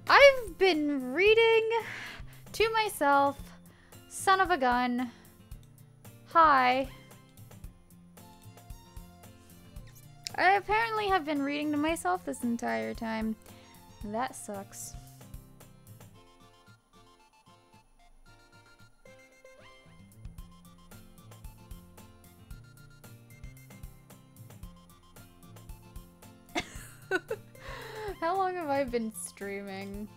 I've been reading to myself, son of a gun. Hi. I apparently have been reading to myself this entire time. That sucks. How long have I been streaming?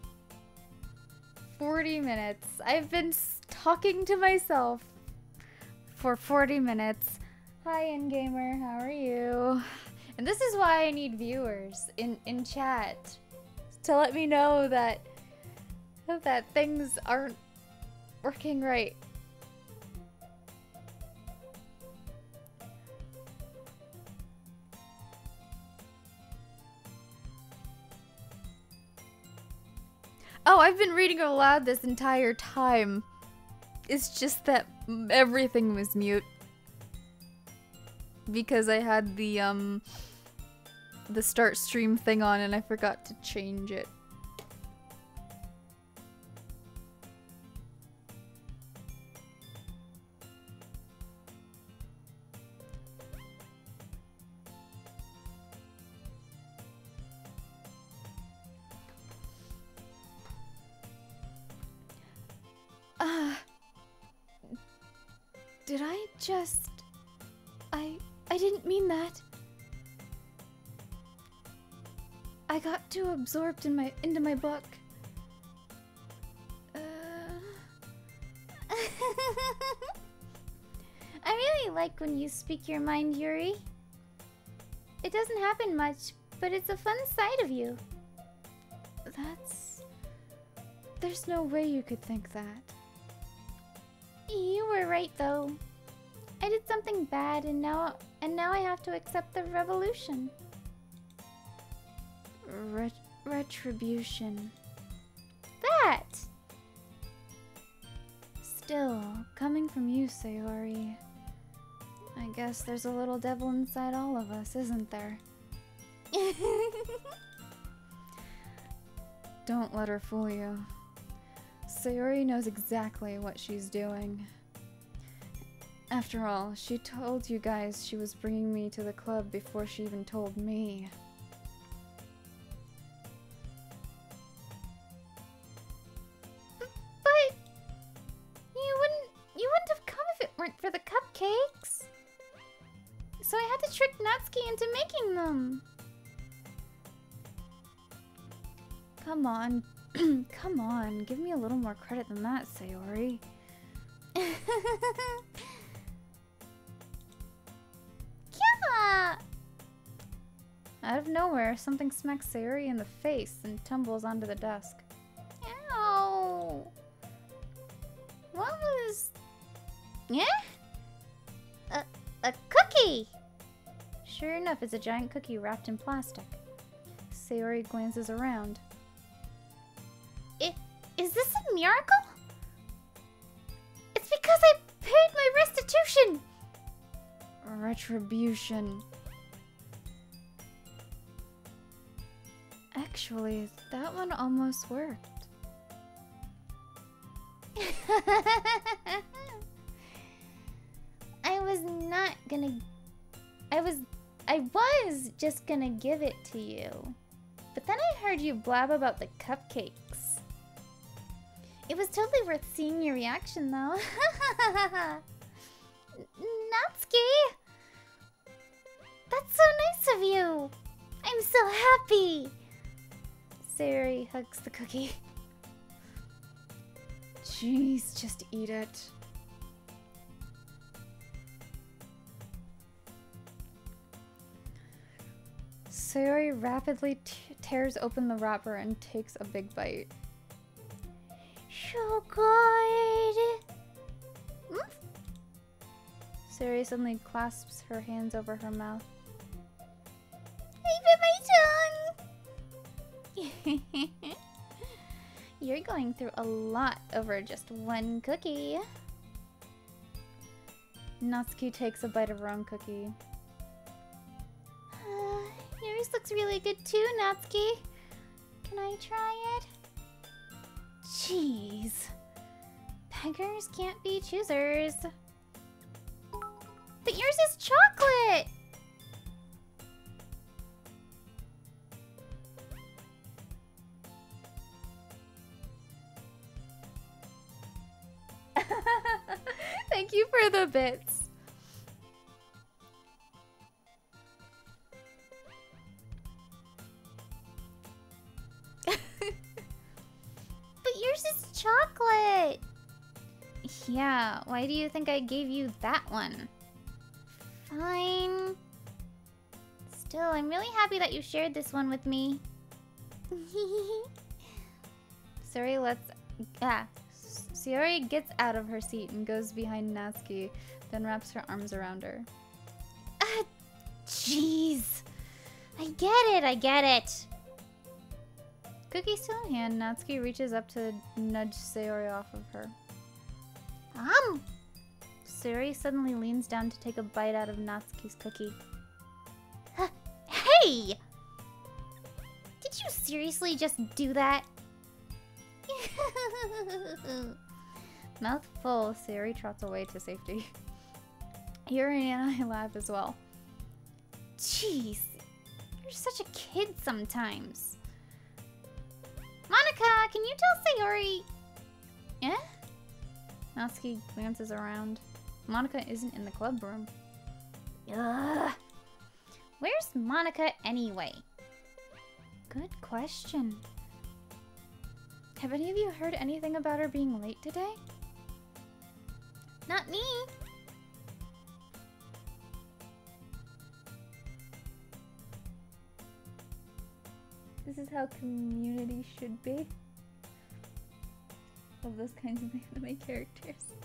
40 minutes. I've been talking to myself for 40 minutes. Hi, InGamer. How are you? And this is why I need viewers in chat to let me know that things aren't working right. Oh, I've been reading aloud this entire time. It's just that everything was mute. Because I had the start stream thing on and I forgot to change it. Did I just... I didn't mean that. I got too absorbed into my book. I really like when you speak your mind, Yuri. It doesn't happen much, but it's a fun side of you. There's no way you could think that. You were right, though. I did something bad, and now I have to accept the revolution. Retribution. That! Still, coming from you, Sayori. I guess there's a little devil inside all of us, isn't there? Don't let her fool you. Sayori knows exactly what she's doing. After all, she told you guys she was bringing me to the club before she even told me. But you wouldn't have come if it weren't for the cupcakes. So I had to trick Natsuki into making them. Come on. Come on, give me a little more credit than that, Sayori. Yeah! Out of nowhere, something smacks Sayori in the face and tumbles onto the desk. Ow! What was... Yeah? A cookie! Sure enough, it's a giant cookie wrapped in plastic. Sayori glances around. Is this a miracle? It's because I paid my restitution! Retribution. Actually, that one almost worked. I was just gonna give it to you. But then I heard you blab about the cupcakes. It was totally worth seeing your reaction, though. Natsuki! That's so nice of you! I'm so happy! Sayori hugs the cookie. Jeez, just eat it. Sayori rapidly tears open the wrapper and takes a big bite. So good! Sayori suddenly clasps her hands over her mouth. I bit my tongue! You're going through a lot over just one cookie. Natsuki takes a bite of her own cookie. Yours looks really good too, Natsuki. Can I try it? Jeez. Beggars can't be choosers. But yours is chocolate! Thank you for the bits. But yours is chocolate. Yeah, why do you think I gave you that one? Fine. Still, I'm really happy that you shared this one with me. Sayori gets out of her seat and goes behind Natsuki, then wraps her arms around her. Jeez. I get it. Cookie still in hand, Natsuki reaches up to nudge Sayori off of her. Sayori suddenly leans down to take a bite out of Natsuki's cookie. Hey! Did you seriously just do that? Mouth full, Sayori trots away to safety. Yuri and I laugh as well. Jeez, you're such a kid sometimes. Monica, can you tell Sayori? Eh? Natsuki glances around. Monica isn't in the club room. Ugh. Where's Monica anyway? Good question. Have any of you heard anything about her being late today? Not me. This is how community should be. Of those kinds of anime characters.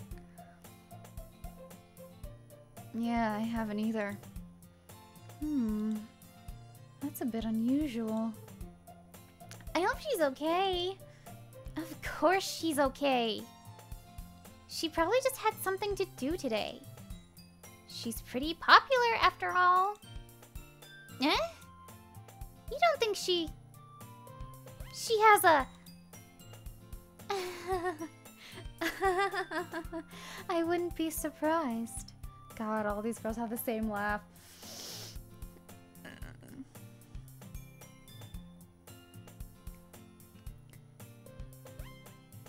Yeah, I haven't either. That's a bit unusual. I hope she's okay. Of course she's okay. She probably just had something to do today. She's pretty popular after all. Eh? You don't think she has a... I wouldn't be surprised. God, all these girls have the same laugh.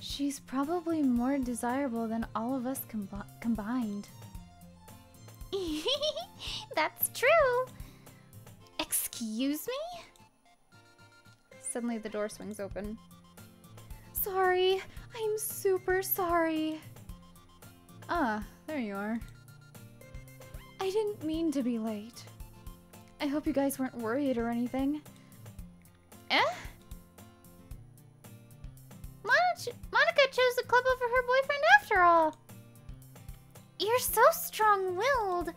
She's probably more desirable than all of us combined. That's true. Excuse me? Suddenly the door swings open. Sorry, I'm super sorry. Ah, there you are. I didn't mean to be late. I hope you guys weren't worried or anything. Eh? Monica chose the club over her boyfriend after all. You're so strong-willed.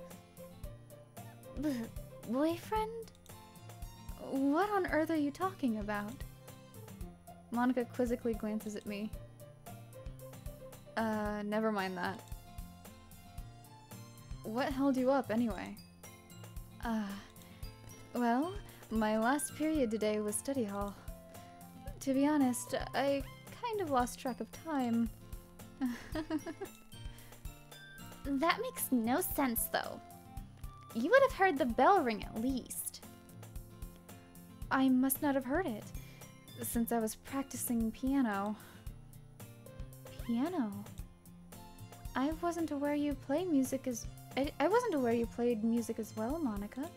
Boyfriend? What on earth are you talking about? Monica quizzically glances at me. Never mind that. What held you up anyway? Well, my last period today was study hall. To be honest, I kind of lost track of time. That makes no sense, though. You would have heard the bell ring at least. I must not have heard it, since I was practicing piano. Piano? I wasn't aware you play music as... I wasn't aware you played music as well, Monica.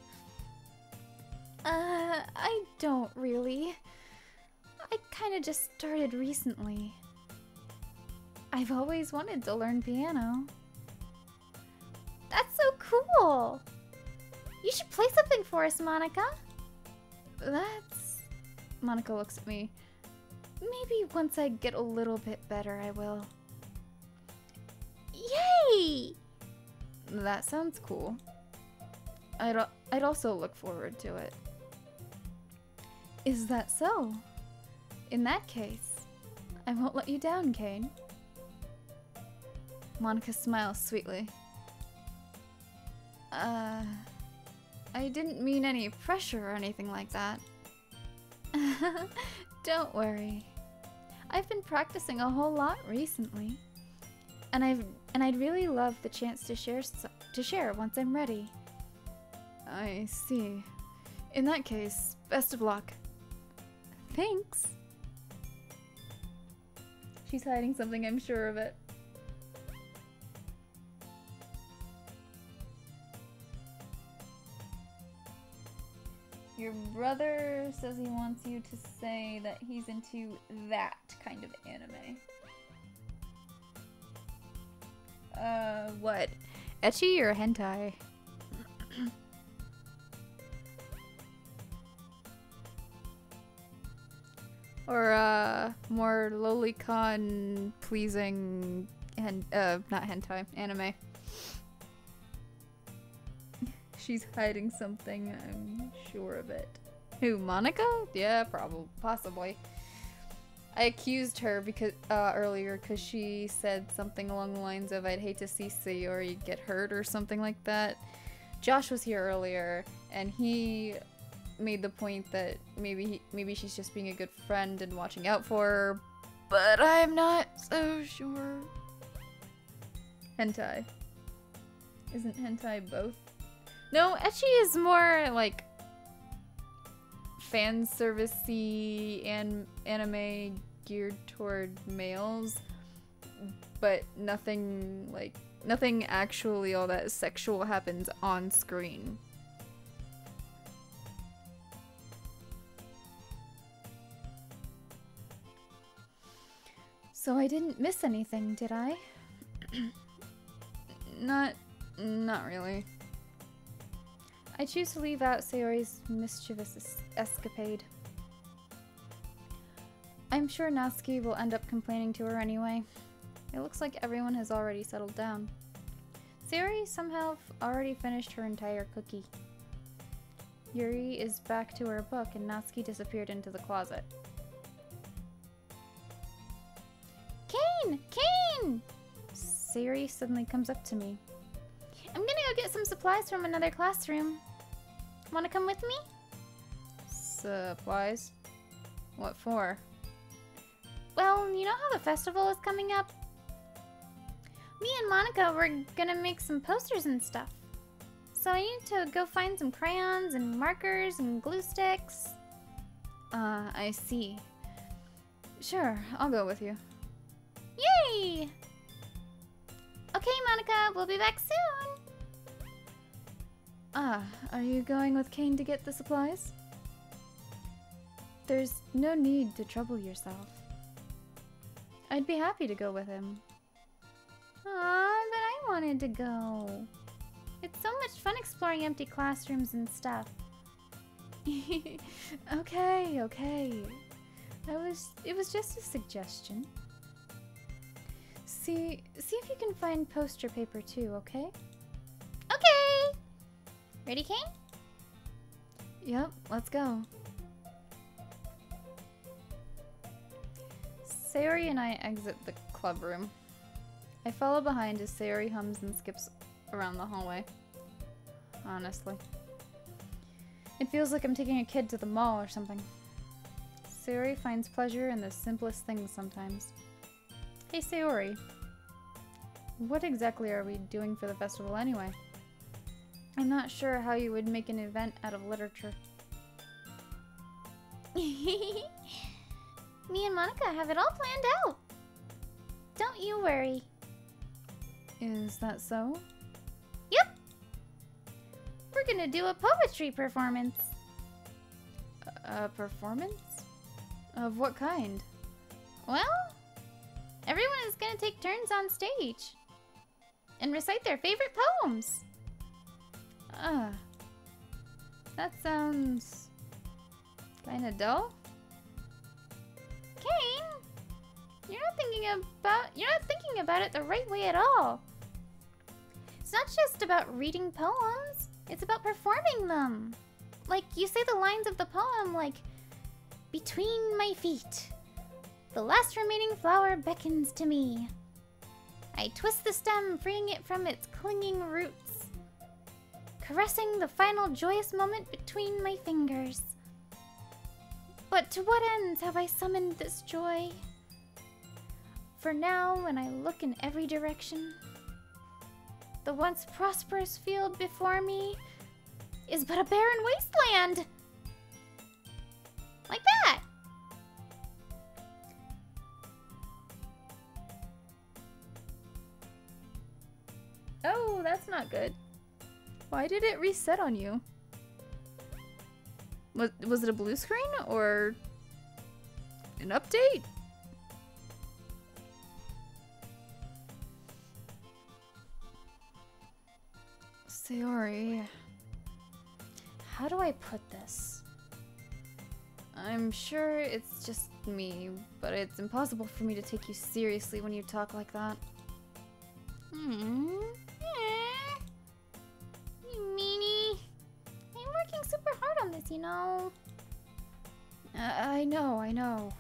I don't really. I kinda just started recently. I've always wanted to learn piano. That's so cool! You should play something for us, Monica. That's... Monica looks at me. Maybe once I get a little bit better, I will. Yay! That sounds cool. I'd also look forward to it. Is that so? In that case, I won't let you down, Kane. Monica smiles sweetly. I didn't mean any pressure or anything like that. Don't worry. I've been practicing a whole lot recently. And I'd really love the chance to share once I'm ready. I see. In that case, best of luck. Thanks. She's hiding something, I'm sure of it. Your brother says he wants you to say that he's into that kind of anime. What? Ecchi or hentai? Or, more lolicon pleasing, not hentai, anime. She's hiding something, I'm sure of it. Who, Monica? Yeah, possibly. I accused her because earlier because she said something along the lines of I'd hate to see Sayori get hurt or something like that. Josh was here earlier and he made the point that maybe she's just being a good friend and watching out for her, but I'm not so sure. Hentai. Isn't hentai both? No, ecchi is more like fan service-y and anime geared toward males, but nothing actually all that sexual happens on screen. So I didn't miss anything, did I? Not really. I choose to leave out Sayori's mischievous escapade. I'm sure Natsuki will end up complaining to her anyway. It looks like everyone has already settled down. Sayori somehow already finished her entire cookie. Yuri is back to her book and Natsuki disappeared into the closet. Kane! Kane! Sayori suddenly comes up to me. I'm gonna go get some supplies from another classroom. Wanna come with me? Supplies? What for? Well, you know how the festival is coming up? Me and Monica were gonna make some posters and stuff. So I need to go find some crayons and markers and glue sticks. I see. Sure, I'll go with you. Yay! Okay, Monica, we'll be back soon. Are you going with Kane to get the supplies? There's no need to trouble yourself. I'd be happy to go with him. Aw, but I wanted to go. It's so much fun exploring empty classrooms and stuff. Okay. It was just a suggestion. See if you can find poster paper too, okay? Okay! Ready, Kane? Yep, let's go. Sayori and I exit the club room. I follow behind as Sayori hums and skips around the hallway. Honestly. It feels like I'm taking a kid to the mall or something. Sayori finds pleasure in the simplest things sometimes. Hey Sayori. What exactly are we doing for the festival anyway? I'm not sure how you would make an event out of literature. Me and Monica have it all planned out. Don't you worry. Is that so? Yep. We're gonna do a poetry performance. A performance? Of what kind? Well, everyone is gonna take turns on stage and recite their favorite poems. That sounds kinda dull. Kane, you're not thinking about it the right way at all. It's not just about reading poems, it's about performing them. Like, you say the lines of the poem like, between my feet, the last remaining flower beckons to me. I twist the stem, freeing it from its clinging roots, caressing the final joyous moment between my fingers. But to what ends have I summoned this joy? For now, when I look in every direction, the once prosperous field before me is but a barren wasteland. Like that. Oh, that's not good. Why did it reset on you? Was it a blue screen or an update? Sayori, how do I put this? I'm sure it's just me, but it's impossible for me to take you seriously when you talk like that. You meanie. I'm working super hard on this, you know. I know.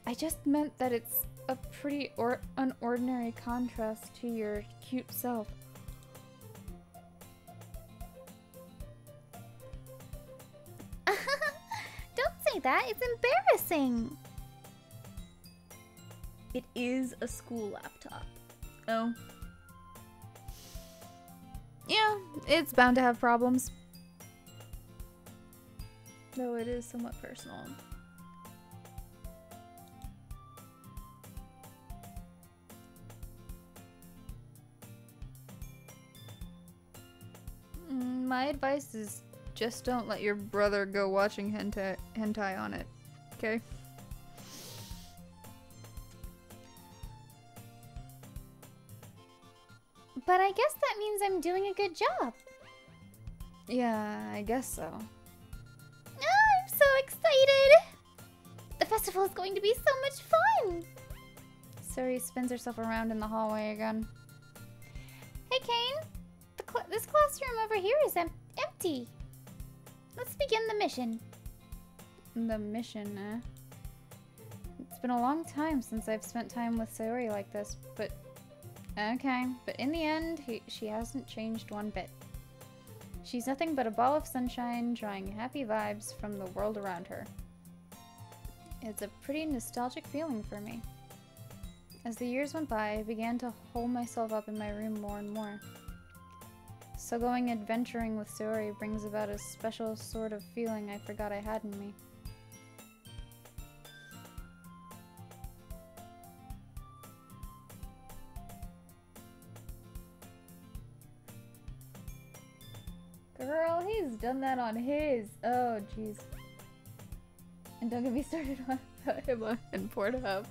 I just meant that it's a pretty unordinary contrast to your cute self. Don't say that, it's embarrassing. It is a school laptop. Oh. Yeah, it's bound to have problems. Though it is somewhat personal. My advice is just don't let your brother go watching hentai on it, okay? But I guess that means I'm doing a good job. Yeah, I guess so. Oh, I'm so excited! The festival is going to be so much fun! Suri spins herself around in the hallway again. Hey, Kane! This classroom over here is empty. Let's begin the mission. The mission, eh? It's been a long time since I've spent time with Sayori like this, but... Okay, but in the end, she hasn't changed one bit. She's nothing but a ball of sunshine, drawing happy vibes from the world around her. It's a pretty nostalgic feeling for me. As the years went by, I began to hole myself up in my room more and more. So going adventuring with Sayori brings about a special sort of feeling I forgot I had in me. Girl, he's done that on his. Oh, jeez. And don't get me started on him and Pornhub.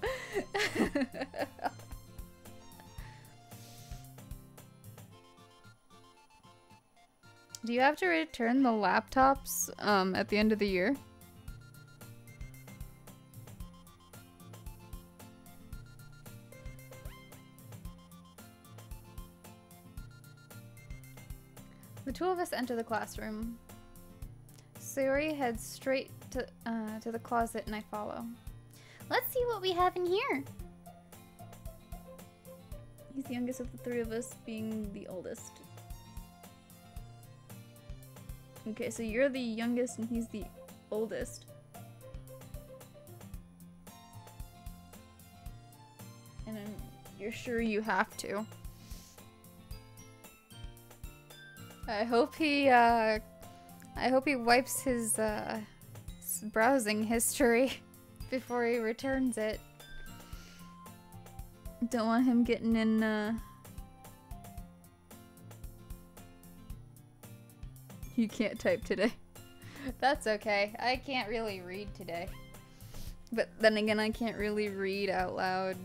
Do you have to return the laptops at the end of the year? The two of us enter the classroom. Sayori heads straight to the closet and I follow. Let's see what we have in here. He's the youngest of the three of us, being the oldest. Okay, so you're the youngest and he's the oldest. And you're sure you have to. I hope he wipes his browsing history before he returns it. Don't want him getting in, You can't type today. That's okay. I can't really read today. But then again, I can't really read out loud.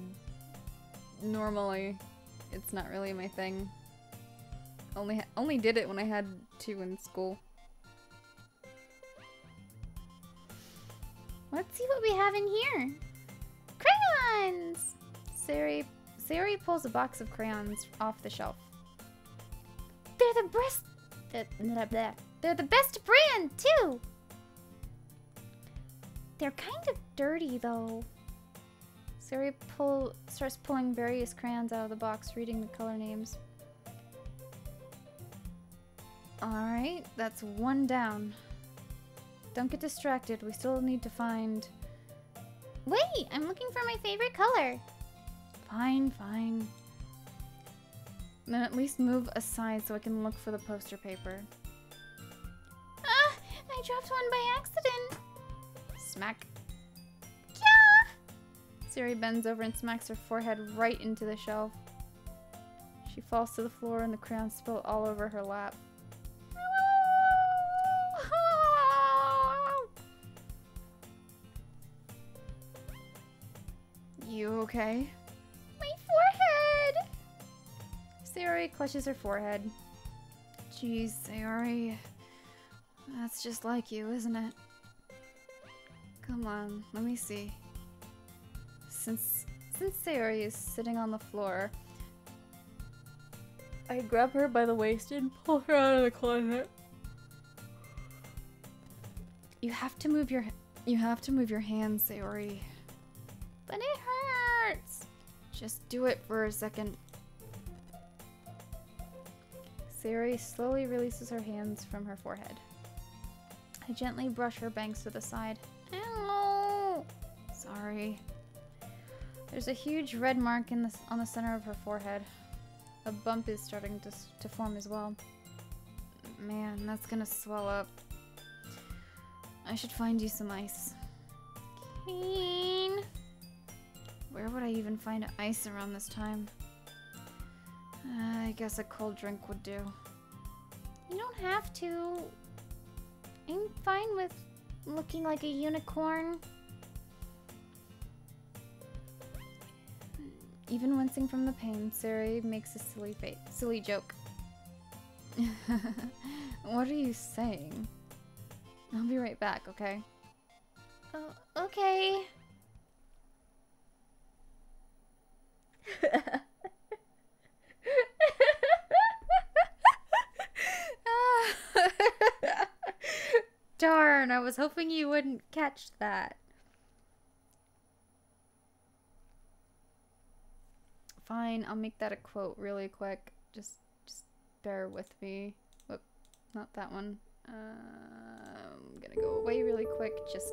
Normally, it's not really my thing. Only did it when I had to in school. Let's see what we have in here. Crayons! Sayori pulls a box of crayons off the shelf. They're the best brand, too! They're kind of dirty, though. Sayori starts pulling various crayons out of the box, reading the color names. Alright, that's one down. Don't get distracted, we still need to find Wait, I'm looking for my favorite color. Fine, fine. Then at least move aside so I can look for the poster paper. Ah! I dropped one by accident. Smack. Yeah! Siri bends over and smacks her forehead right into the shelf. She falls to the floor and the crayons spill all over her lap. You okay? My forehead! Sayori clutches her forehead. Jeez, Sayori. That's just like you, isn't it? Come on, let me see. Since Sayori is sitting on the floor, I grab her by the waist and pull her out of the closet. You have to move your hands, Sayori. But it hurts. Just do it for a second. Sayori slowly releases her hands from her forehead. I gently brush her bangs to the side. Ow! Sorry. There's a huge red mark on the center of her forehead. A bump is starting to form as well. Man, that's gonna swell up. I should find you some ice. Keen. Where would I even find ice around this time? I guess a cold drink would do. You don't have to. I'm fine with looking like a unicorn. Even wincing from the pain, Sari makes a silly joke. What are you saying? I'll be right back, okay? Oh, okay. Darn, I was hoping you wouldn't catch that. Fine, I'll make that a quote really quick. Just bear with me. Whoop, not that one. I'm gonna go away really quick. Just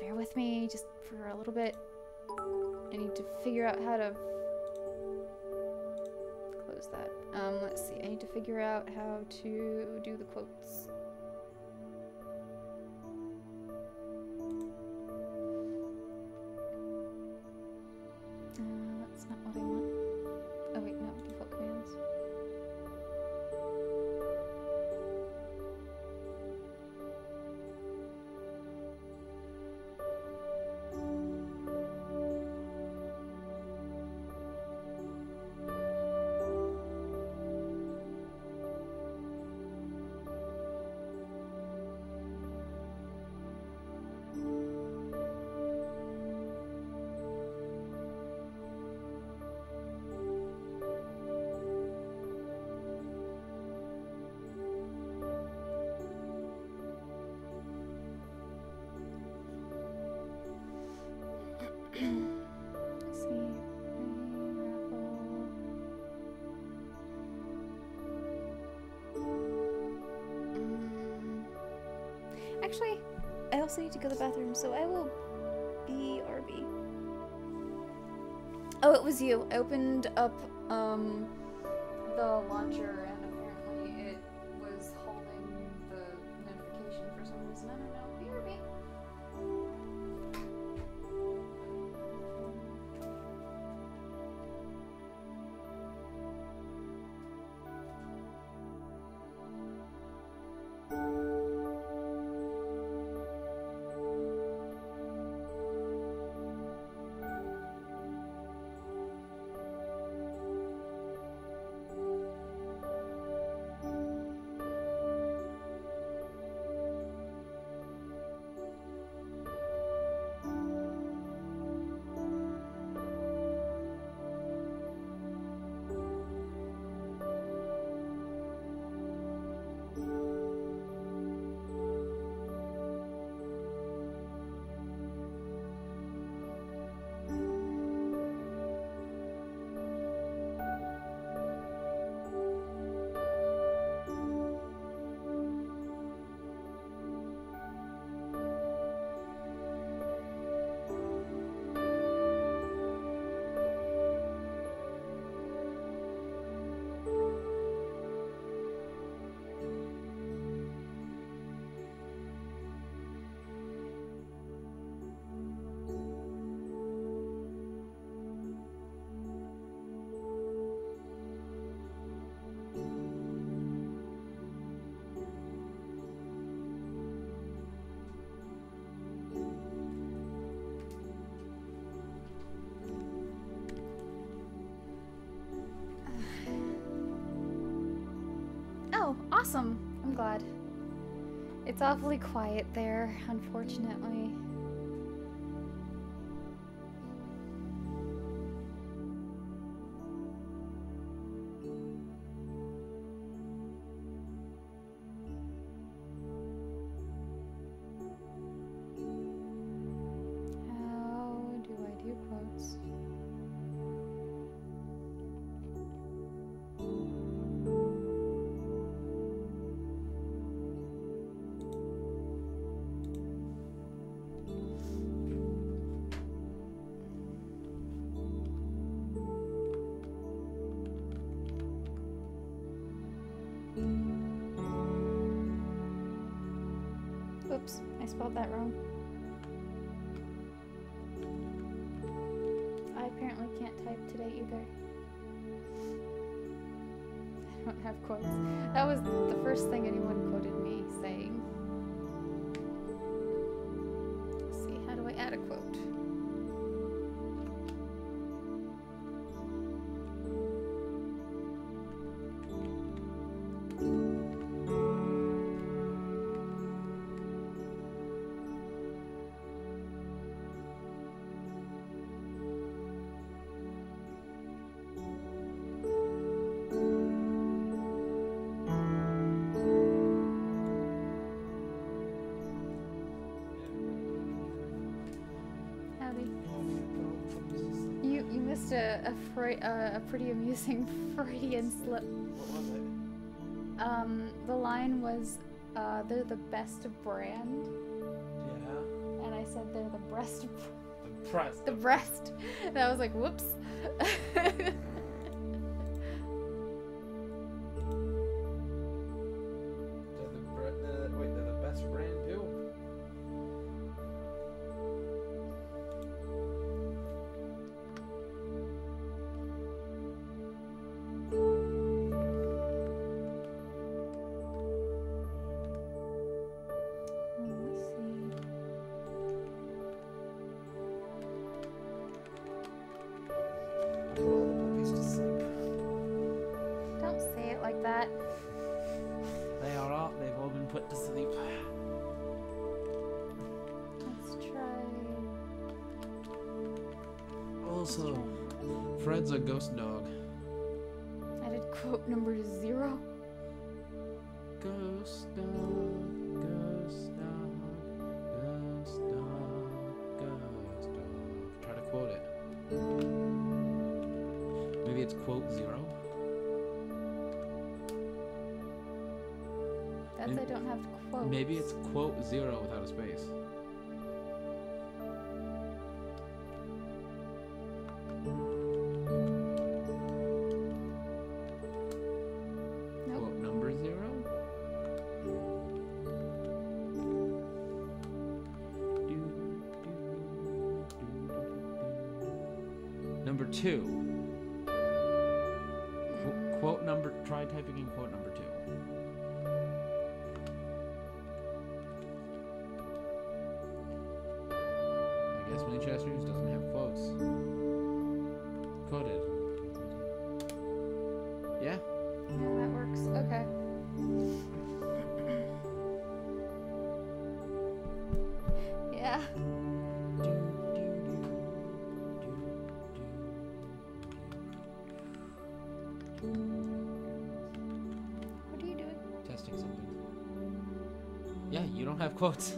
bear with me, just for a little bit. I need to figure out how to close that. Let's see. I need to figure out how to do the quotes. That's not what I want. Oh wait, no, default commands. Actually, I also need to go to the bathroom, so I will BRB. Oh, it was you. I opened up the launcher and apparently it was holding the notification for some reason. I don't know. BRB. Awesome. I'm glad. It's awfully quiet there, unfortunately. How do I do quotes? Oops, I spelled that wrong. I apparently can't type today either. I don't have quotes. That was the first thing anyone quoted me saying. Let's see, how do I add a quote? A pretty amusing Freudian slip. What was it? The line was, they're the best brand. Yeah. And I said they're the breast. The breast. The breast. And I was like, whoops. Wait, they're the best brand too? Put to sleep. Let's try. Also, Fred's a ghost dog. I did quote number 0. Ghost dog, ghost dog, ghost dog, ghost dog. Try to quote it. Maybe it's quote 0. That's I don't have quotes. Maybe it's quote 0 without a space. Nope. Quote number 0? Number 2. Quote number. Try typing in quote number 2. Winchester's doesn't have quotes. Quoted. Yeah? Yeah, that works. Okay. Yeah. What are you doing? Testing something. Yeah, you don't have quotes.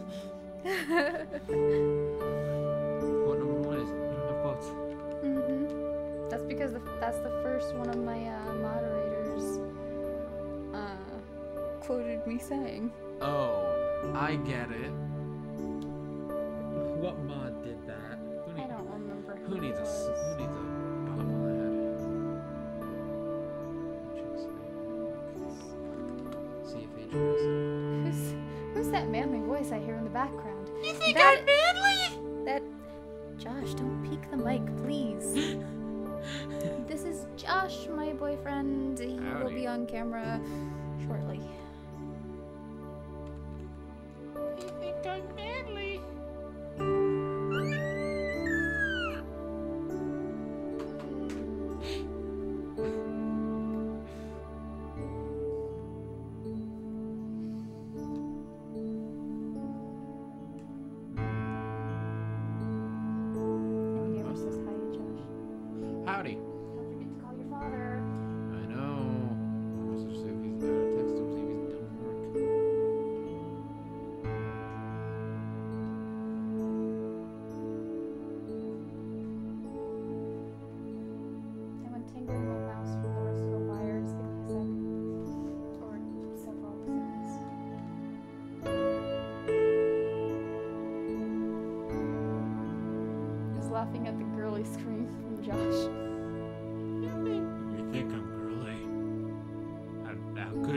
That's because that's the first one of my moderators quoted me saying. Oh, I get it. What mod did that? I don't remember. Who needs a bump on the head? See if Adrian Who's that manly voice I hear in the background? You think I'm manly? That Josh, don't peek the mic, please. This is Josh, my boyfriend. He will be on camera shortly. You think I'm manly?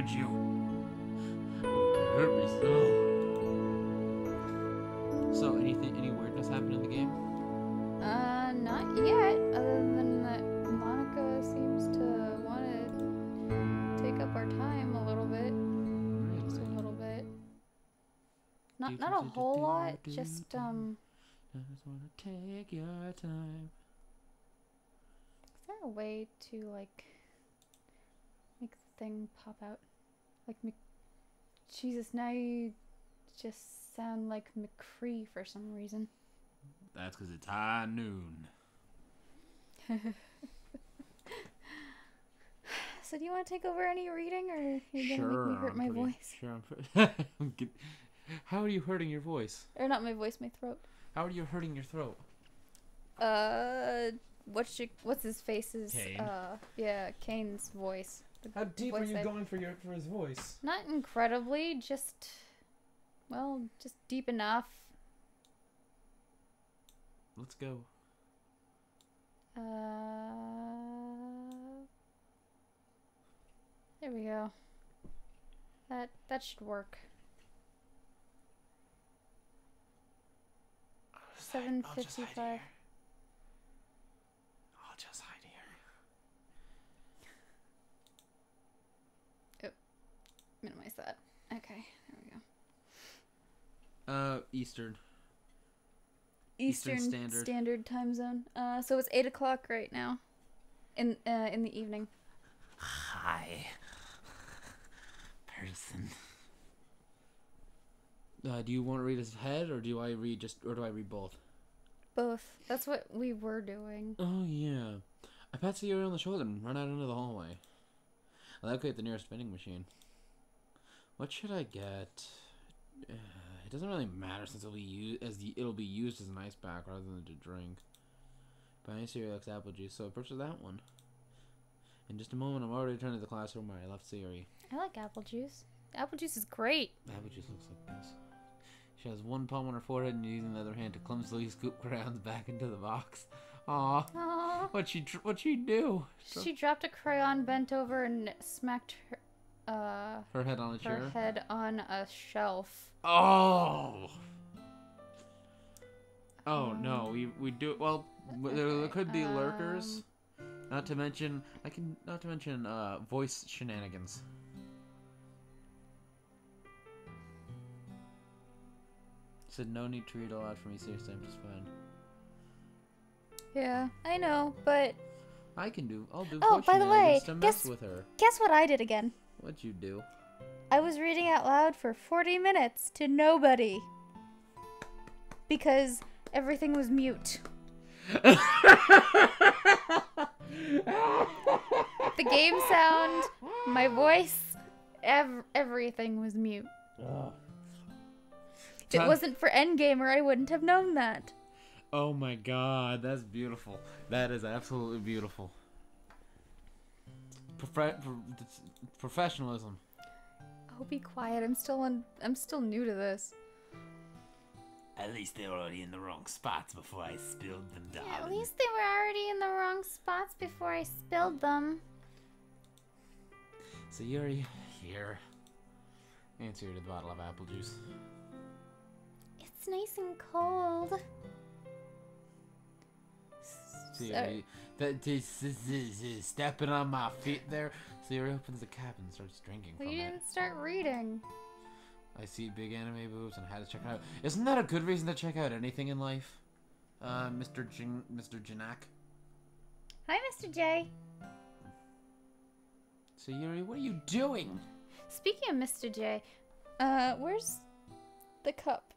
could you? It hurt me so. So, any weirdness happened in the game? Not yet, other than that Monica seems to want to take up our time a little bit. Really? Just a little bit. Not a whole lot, just, I just wanna take your time. Is there a way to, like, make the thing pop out? Like, Jesus, now you just sound like McCree for some reason. That's because it's high noon. So do you want to take over any reading, or are you going to make me hurt my voice? Sure, How are you hurting your voice? Or not my voice, my throat. How are you hurting your throat? What's his face's, Kane. Yeah, Kane's voice. How deep are you going for his voice? Not incredibly, just deep enough. Let's go. There we go. That should work. 7:55. I'll just hide here. Minimize that. Okay, there we go. Eastern Standard time zone. So it's 8 o'clock right now. In the evening. Hi, person. Do you want to read his head, or do I read both? Both. That's what we were doing. Oh yeah. I pat Sayuri on the shoulder and run out into the hallway. I locate the nearest vending machine. What should I get? It doesn't really matter since it'll be used as an ice pack rather than to drink. But I Sayuri likes apple juice, so I purchase that one. In just a moment, I'm already returning to the classroom where I left Sayuri. I like apple juice. Apple juice is great. Apple juice looks like this. She has one palm on her forehead and using the other hand to clumsily scoop crayons back into the box. Aww. What'd she do? She dropped a crayon, bent over, and smacked her head on a chair. Her head on a shelf. Oh. Oh no, we do well. There could be lurkers. Not to mention voice shenanigans. Said no need to read aloud for me. Seriously, I'm just fine. Yeah, I know, but I'll do. Oh, by the way, to mess with her. Guess what I did again? What'd you do? I was reading out loud for 40 minutes to nobody because everything was mute. The game sound, my voice, everything was mute. Oh. If it wasn't for Endgamer, I wouldn't have known that. Oh my god, that's beautiful. That is absolutely beautiful. Professionalism. Oh, be quiet. I'm still new to this. At least they were already in the wrong spots before I spilled them, darling. At least they were already in the wrong spots before I spilled them. So you're here. Answer to the bottle of apple juice. It's nice and cold. Sayuri, stepping on my feet there. Sayuri opens the cap and starts drinking from it. You didn't start reading. I see big anime boobs and had to check it out. Isn't that a good reason to check out anything in life? Mr. Janak? Hi, Mr. J. Sayuri, what are you doing? Speaking of Mr. J, where's the cup?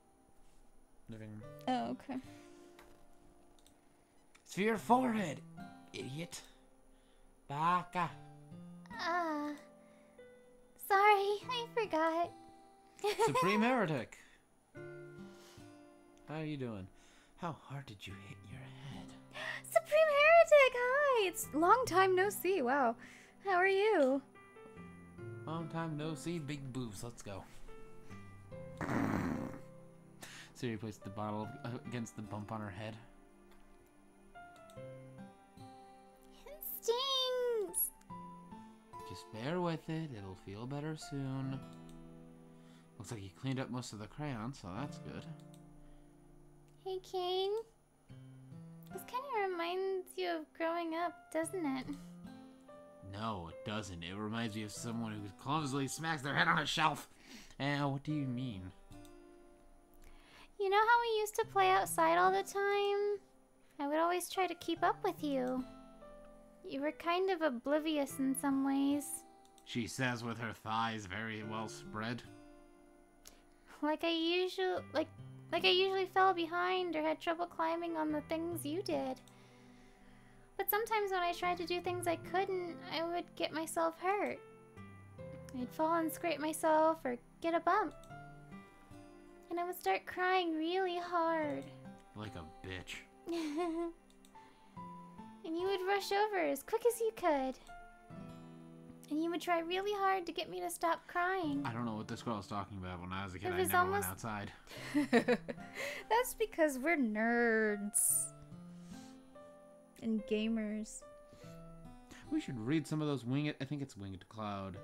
Living room. Oh, okay. It's for your forehead, idiot. Baka. Sorry, I forgot. Supreme Heretic. How are you doing? How hard did you hit your head? Supreme Heretic, hi! It's long time no see, wow. How are you? Long time no see, big boobs, let's go. Sayuri placed the bottle against the bump on her head. It stings! Just bear with it. It'll feel better soon. Looks like you cleaned up most of the crayons, so that's good. Hey, Kane. This kind of reminds you of growing up, doesn't it? No, it doesn't. It reminds me of someone who clumsily smacks their head on a shelf. What do you mean? You know how we used to play outside all the time? I would always try to keep up with you. You were kind of oblivious in some ways. She says with her thighs very well spread. Like I usually fell behind or had trouble climbing on the things you did. But sometimes when I tried to do things I couldn't, I would get myself hurt. I'd fall and scrape myself or get a bump. And I would start crying really hard. Like a bitch. And you would rush over as quick as you could. And you would try really hard to get me to stop crying. I don't know what this girl's talking about. When I was a kid, It I was never went almost- outside. That's because we're nerds. And gamers. We should read some of those Winged... I think it's Winged Cloud.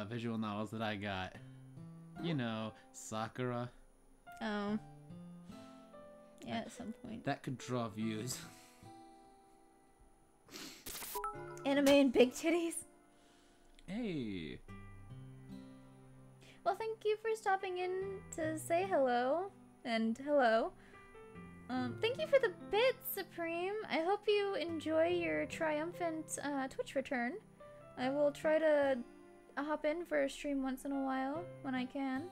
Visual novels that I got. You know, Sakura. Oh. Yeah, at some point. That could draw views. Anime and big titties. Hey. Well, thank you for stopping in to say hello. And hello. Thank you for the bits, Supreme. I hope you enjoy your triumphant Twitch return. I will try to hop in for a stream once in a while when I can.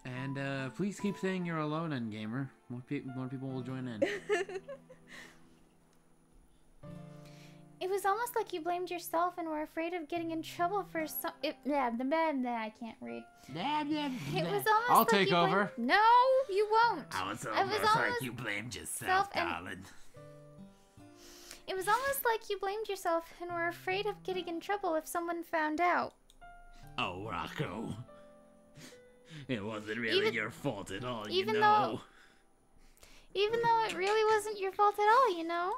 And please keep saying you're alone, Endgamer. More people will join in. It was almost like you blamed yourself and were afraid of getting in trouble for some. I can't read. It was almost I'll like take you blamed- over. No, you won't. I was almost like you blamed yourself, and- darling. It was almost like you blamed yourself and were afraid of getting in trouble if someone found out. Oh, Rocco. It wasn't really Even- your fault at all, even though it really wasn't your fault at all, you know?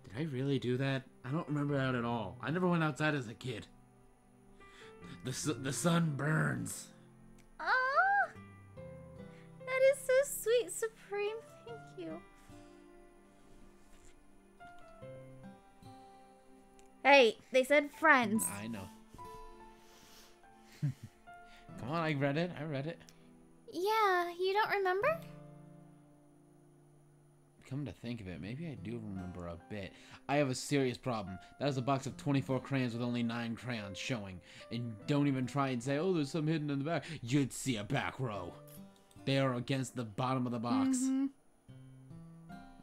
Did I really do that? I don't remember that at all. I never went outside as a kid. The sun burns. Ah, that is so sweet, Supreme. Thank you. Hey, they said friends. I know. Come on, I read it. Yeah, you don't remember? Come to think of it, maybe I do remember a bit. I have a serious problem. That is a box of 24 crayons with only 9 crayons showing. And don't even try and say, oh, there's some hidden in the back. You'd see a back row. They are against the bottom of the box.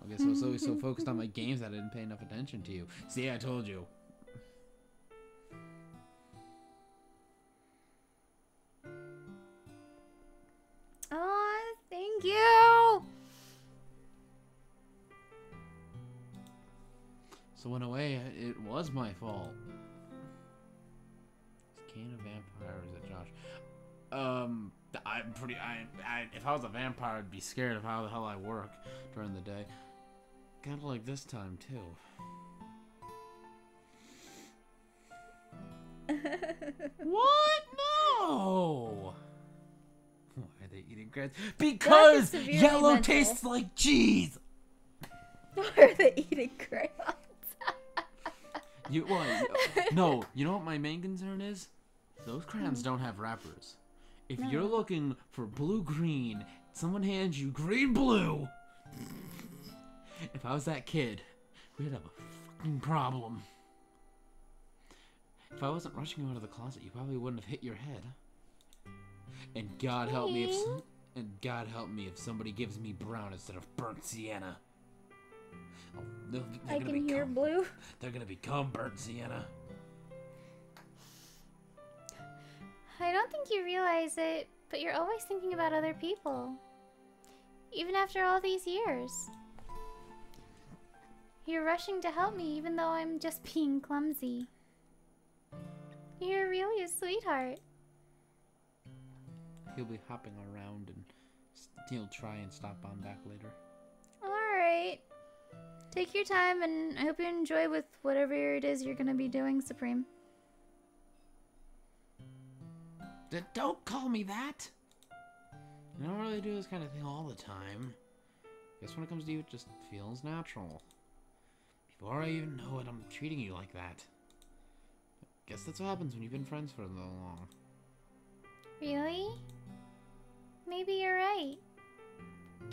Okay, so I was always so focused on my games that I didn't pay enough attention to you. See, I told you. Oh, thank you. So in a way, it was my fault. Is Kane a vampire or is it Josh? I'm pretty. If I was a vampire, I'd be scared of how the hell I work during the day. Kind of like this time too. What? No. Why are they eating crayons? Because severely yellow mental. tastes like cheese. Why are they eating crayons? No, you know what my main concern is? Those crayons don't have wrappers. If you're looking for blue-green, someone hands you green-blue. If I was that kid, we'd have a fucking problem. If I wasn't rushing you out of the closet, you probably wouldn't have hit your head. And God help me if somebody gives me brown instead of burnt sienna. Oh, I can hear blue. They're gonna become burnt sienna. I don't think you realize it, but you're always thinking about other people. Even after all these years. You're rushing to help me even though I'm just being clumsy. You're really a sweetheart. He'll be hopping around and he'll try and stop on back later. Alright. Take your time, and I hope you enjoy with whatever it is you're gonna be doing, Supreme. Don't call me that! I don't really do this kind of thing all the time. Guess when it comes to you, it just feels natural. Before I even know it, I'm treating you like that. Guess that's what happens when you've been friends for so long. Really? Maybe you're right.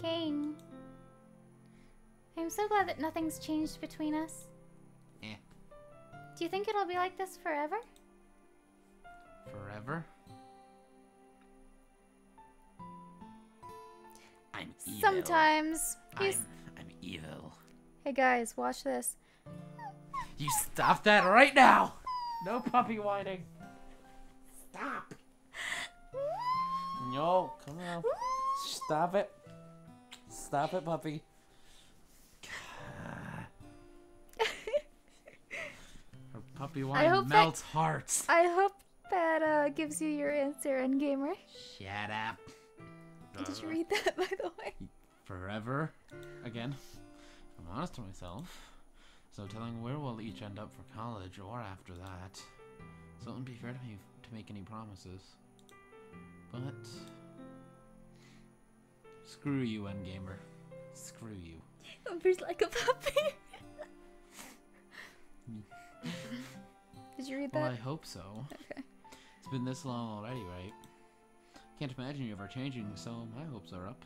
Kane. I'm so glad that nothing's changed between us. Eh. Do you think it'll be like this forever? Forever? I'm evil. Sometimes. I'm evil. Hey guys, watch this. You stop that right now! No puppy whining. Stop! No, come on. Stop it. Stop it, puppy. Her puppy whine melts hearts. I hope that gives you your answer, Endgamer. Shut up. Did you read that, by the way? Forever? Again, I'm honest to myself. So telling where we'll each end up for college or after that. So it wouldn't be fair to me to make any promises. But screw you, Endgamer. Screw you. Umber's like a puppy. Did you read that? Well, I hope so. Okay. It's been this long already, right? Can't imagine you ever changing, so my hopes are up.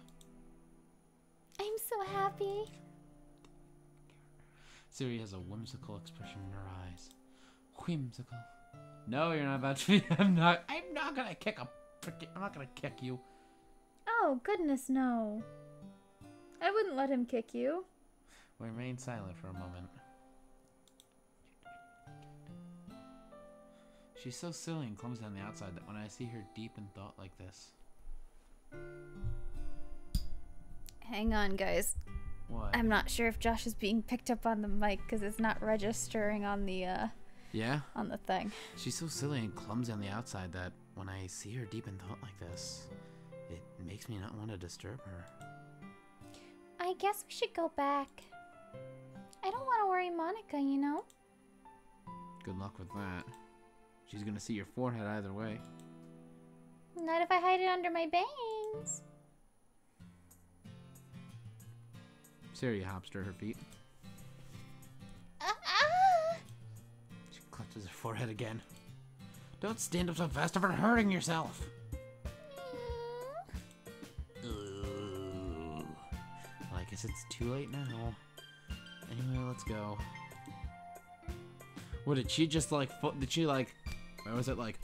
I'm so happy. Siri has a whimsical expression in her eyes. Whimsical. No, you're not about to be. I'm not gonna kick I'm not gonna kick you. Oh, goodness, no. I wouldn't let him kick you. We remain silent for a moment. She's so silly and clumsy on the outside that when I see her deep in thought like this. Hang on, guys. What? I'm not sure if Josh is being picked up on the mic because it's not registering on the Yeah? on the thing. She's so silly and clumsy on the outside that when I see her deep in thought like this, it makes me not want to disturb her. I guess we should go back. I don't want to worry Monica, you know? Good luck with that. She's gonna see your forehead either way. Not if I hide it under my bangs. Siri hops to her feet. Ah! She clutches her forehead again. Don't stand up so fast over hurting yourself. Ooh. Well, I guess it's too late now. Anyway, let's go. What did she just like? Did she like? Where was it like?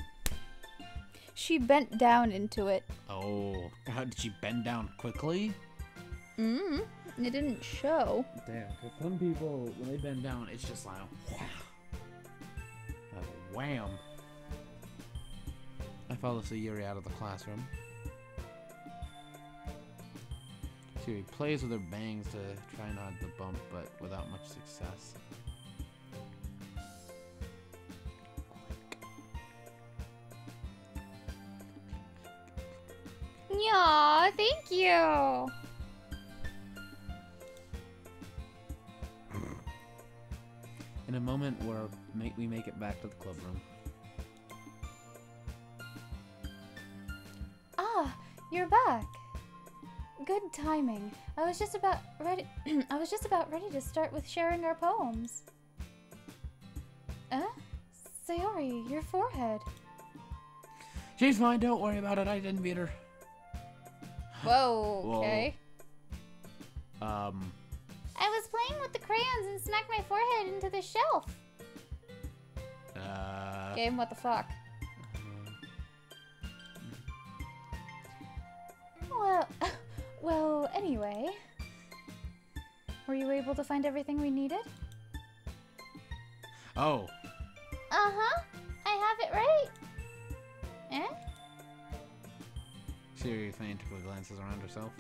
She bent down into it. Oh, how did she bend down quickly? It didn't show. Damn, because some people, when they bend down, it's just like, wow. Like, wham. I follow Sayuri out of the classroom. Sayuri plays with her bangs to try and hide the bump, but without much success. Aw, thank you. In a moment where we make it back to the club room. Ah, you're back. Good timing. I was just about ready to start with sharing our poems. Sayori, your forehead. She's fine, don't worry about it, I didn't beat her. Whoa, okay. Whoa. I was playing with the crayons and smacked my forehead into the shelf. Game, what the fuck? Well, anyway. Were you able to find everything we needed? Oh. Uh-huh. I have it right. Eh? Siri frantically glances around herself.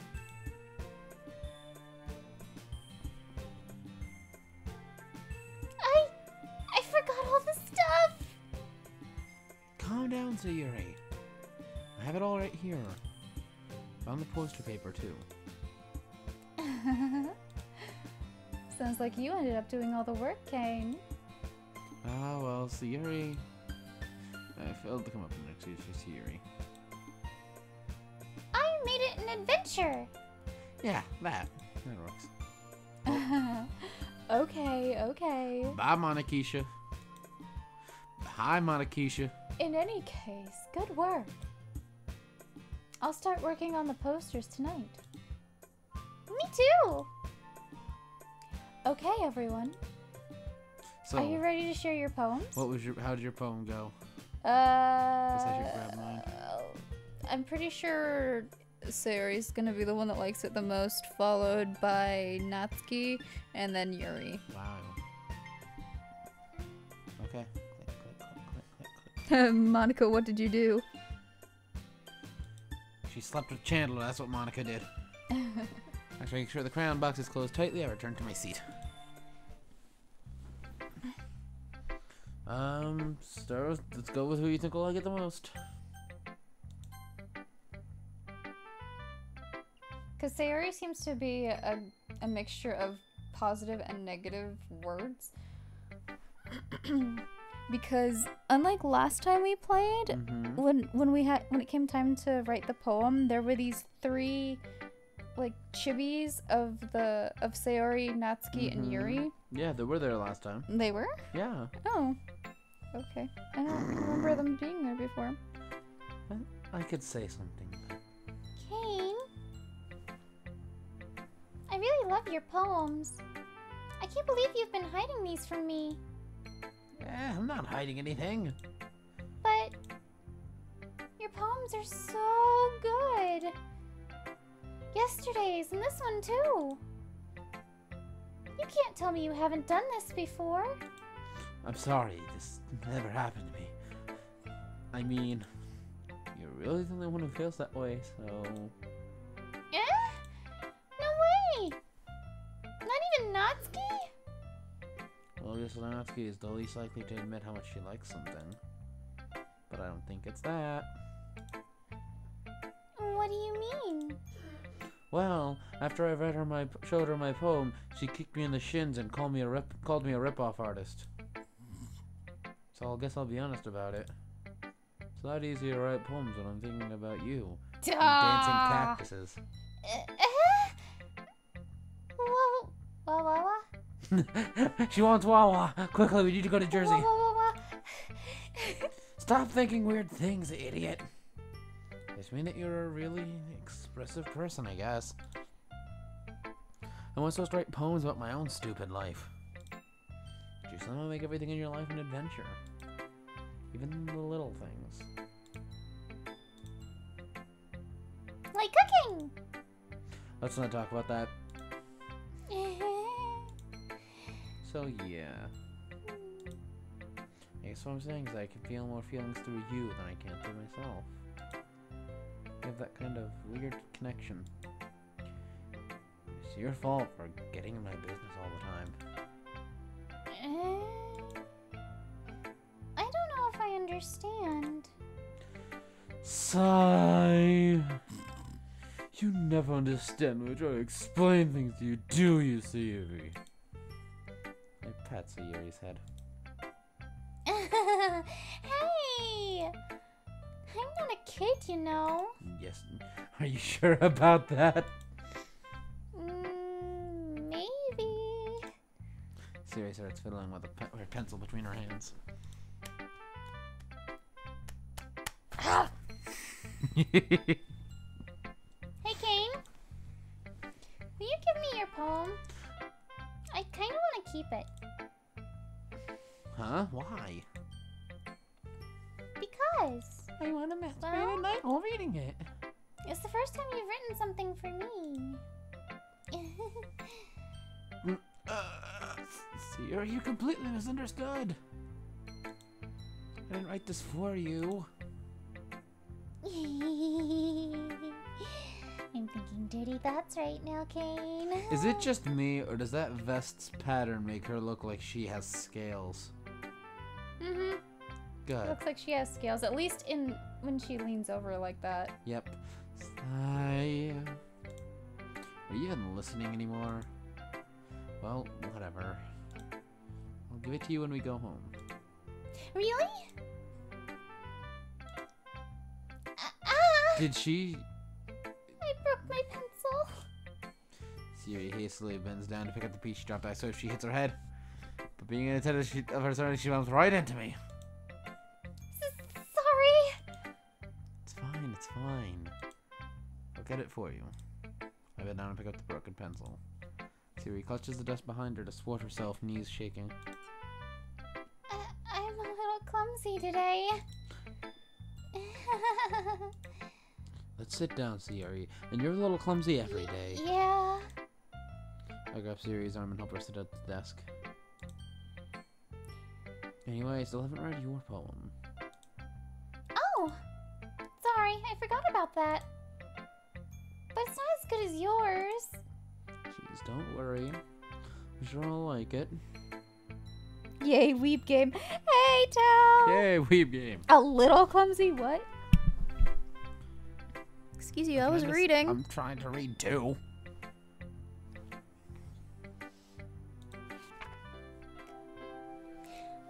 I forgot all the stuff! Calm down, Sayuri. I have it all right here. Found the poster paper, too. Sounds like you ended up doing all the work, Kane. Ah, well, Sayuri. I failed to come up with an excuse for Sayuri. I made it an adventure. Yeah, that works. Okay. Bye, Monokisha. Hi, Monokisha. In any case, good work. I'll start working on the posters tonight. Me too. Okay, everyone. So, Are you ready to share your poems? how did your poem go? I should grab mine. I'm pretty sure Sayori's gonna be the one that likes it the most, followed by Natsuki, and then Yuri. Wow. Okay. Click. Monica, what did you do? She slept with Chandler, that's what Monica did. After making sure the crayon box is closed tightly, I returned to my seat. Let's go with who you think will like it the most. Because Sayori seems to be a mixture of positive and negative words. Because unlike last time we played, when it came time to write the poem, there were these 3 like chibis of Sayori, Natsuki, and Yuri. Yeah, they were there last time. They were? Yeah. Oh. Okay. I don't remember them being there before. I could say something. Kane, I really love your poems. I can't believe you've been hiding these from me. I'm not hiding anything. But your poems are so good. Yesterday's and this one too. You can't tell me you haven't done this before. I'm sorry, this never happened to me. I mean, you're really the only one who feels that way, so... Eh? No way! Not even Natsuki? Well, I guess Natsuki is the least likely to admit how much she likes something. But I don't think it's that. What do you mean? Well, after I showed her my poem, she kicked me in the shins and called me a rip-off artist. So I guess I'll be honest about it. It's a lot easier to write poems when I'm thinking about you. And dancing cactuses. Wah. She wants Wawa! Quickly, we need to go to Jersey! Wah. Stop thinking weird things, idiot! Just mean that you're a really expressive person, I guess. I was supposed to write poems about my own stupid life. But you somehow make everything in your life an adventure. Even the little things. Like cooking! Let's not talk about that. So, yeah. I guess what I'm saying is I can feel more feelings through you than I can through myself. We have that kind of weird connection. It's your fault for getting in my business all the time. I don't know if I understand. Sigh. You never understand when I try to explain things to you, do you, Sayuri? I pat Sayuri's head. Hey! I'm not a kid, you know. Yes. Are you sure about that? Maybe. Sayuri starts fiddling with her pencil between her hands. Hey, Kane. Will you give me your poem? I kind of want to keep it. Huh? Why? Because I want to masturbate Well- at night while reading it. it's the first time you've written something for me. Sayuri, you completely misunderstood. I didn't write this for you. I'm thinking dirty thoughts right now, Kane. Is it just me, or does that vest's pattern make her look like she has scales? Mm-hmm. Good. Looks like she has scales, at least when she leans over like that. Yep. Sigh. Are you even listening anymore? Well, whatever. I'll give it to you when we go home. Really? Did she... I broke my pencil. Siri hastily bends down to pick up the piece she dropped. I saw if she hits her head. But being inattentive of her surroundings, she bumps right into me. Sorry. It's fine, it's fine. I'll get it for you. I bend down and pick up the broken pencil. Siri clutches the desk behind her to support herself, knees shaking. I'm a little clumsy today. Let's sit down, Siri. And you're a little clumsy every day. Yeah. I grab Siri's arm and help her sit at the desk. Anyway, I still haven't read your poem. Oh, sorry, I forgot about that. But it's not as good as yours. Jeez, don't worry. I'm sure I'll like it. Yay, weep game. Hey, Tal! Yay, weeb game. A little clumsy, what? Excuse you, I was reading. I'm trying to read too.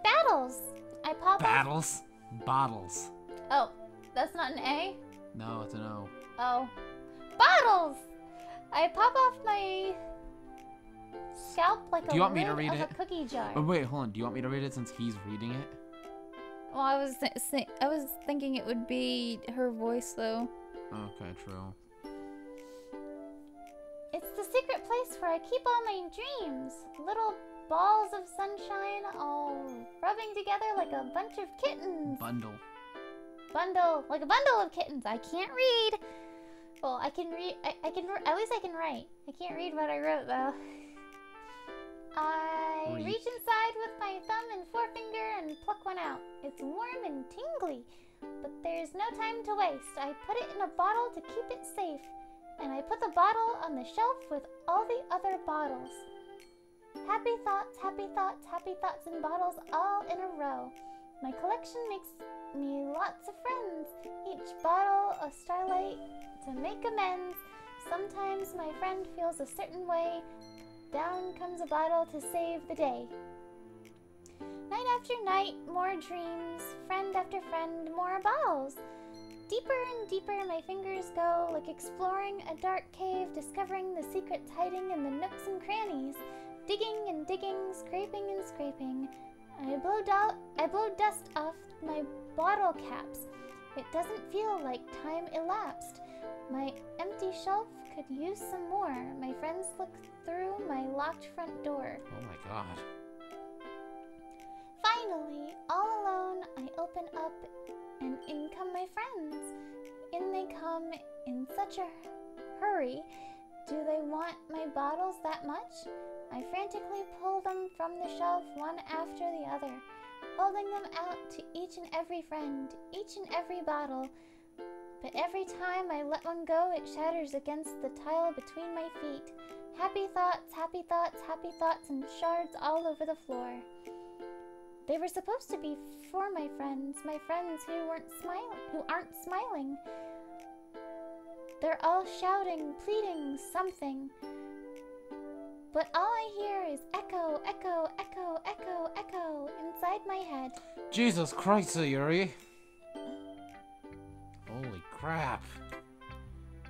Battles. I pop Battles? Bottles. off. Oh, that's not an A? No, it's an O. Oh. Bottles! I pop off my scalp like Do you a want me to lid read of it? a cookie jar. Oh, wait, hold on. Do you want me to read it since he's reading it? Well, I was thinking it would be her voice, though. Okay, true. It's the secret place where I keep all my dreams. Little balls of sunshine all rubbing together like a bunch of kittens. Bundle. Bundle, like a bundle of kittens. I can't read. Well, I can read. I can. At least I can write. I can't read what I wrote though. I Read. reach inside with my thumb and forefinger and pluck one out. It's warm and tingly, but there's no time to waste. I put it in a bottle to keep it safe, and I put the bottle on the shelf with all the other bottles. Happy thoughts, happy thoughts, happy thoughts in bottles all in a row. My collection makes me lots of friends. Each bottle a starlight to make amends. Sometimes my friend feels a certain way. Down comes a bottle to save the day. Night after night, more dreams. Friend after friend, more bottles. Deeper and deeper my fingers go, like exploring a dark cave, discovering the secrets hiding in the nooks and crannies. Digging and digging, scraping and scraping. I blow dust off my bottle caps. It doesn't feel like time elapsed. My empty shelf could use some more. My friends look through my locked front door. Oh my god. Finally, all alone, I open up and in come my friends. In they come in such a hurry. Do they want my bottles that much? I frantically pull them from the shelf one after the other, holding them out to each and every friend, each and every bottle. But every time I let one go, it shatters against the tile between my feet. Happy thoughts, happy thoughts, happy thoughts, and shards all over the floor. They were supposed to be for my friends who aren't smiling. They're all shouting, pleading something. But all I hear is echo, echo, echo, echo, echo inside my head. Jesus Christ, Yuri! Holy crap!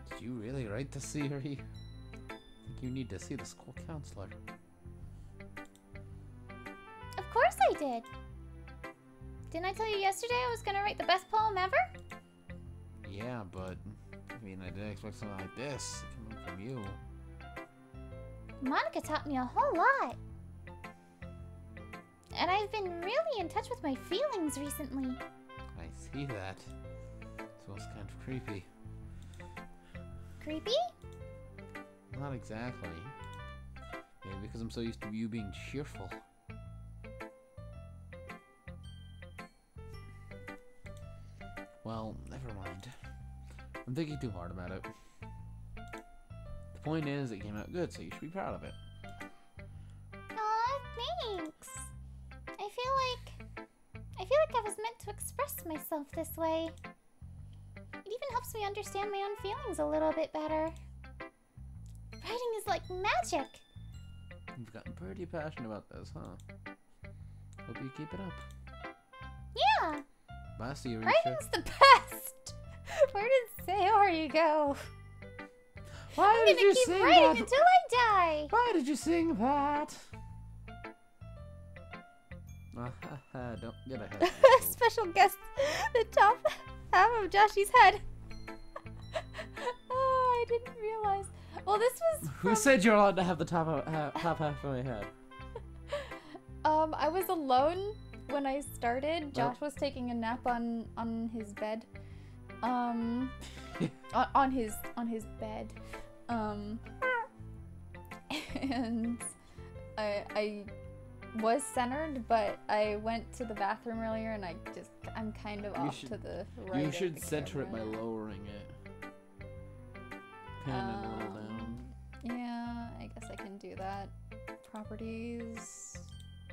Did you really write this, Yuri? I think you need to see the school counselor. Of course I did. Didn't I tell you yesterday I was gonna write the best poem ever? Yeah, but I mean, I didn't expect something like this coming from you. Monica taught me a whole lot. And I've been really in touch with my feelings recently. I see that. It smells kind of creepy. Creepy? Not exactly. Maybe because I'm so used to you being cheerful. Well, never mind. I'm thinking too hard about it. The point is, it came out good, so you should be proud of it. Aw, thanks. I feel like I was meant to express myself this way. It even helps me understand my own feelings a little bit better. Writing is like magic. You've gotten pretty passionate about this, huh? Hope you keep it up. Yeah, Basti, are you sure? Writing's the best! Where did Sayori go? Why I'm did gonna you keep sing writing that? until I die. Why did you sing that? Don't get ahead of yourself. Special guest, the top half of Joshy's head. Oh, I didn't realize. Well, this was Who said you're allowed to have the top half of my head? I was alone when I started. Josh was taking a nap on his bed. on his bed. And I was centered, but I went to the bathroom earlier and I'm kind of off to the right. You of should the center it by camera. lowering it. Pan it a little down. Yeah, I guess I can do that. Properties.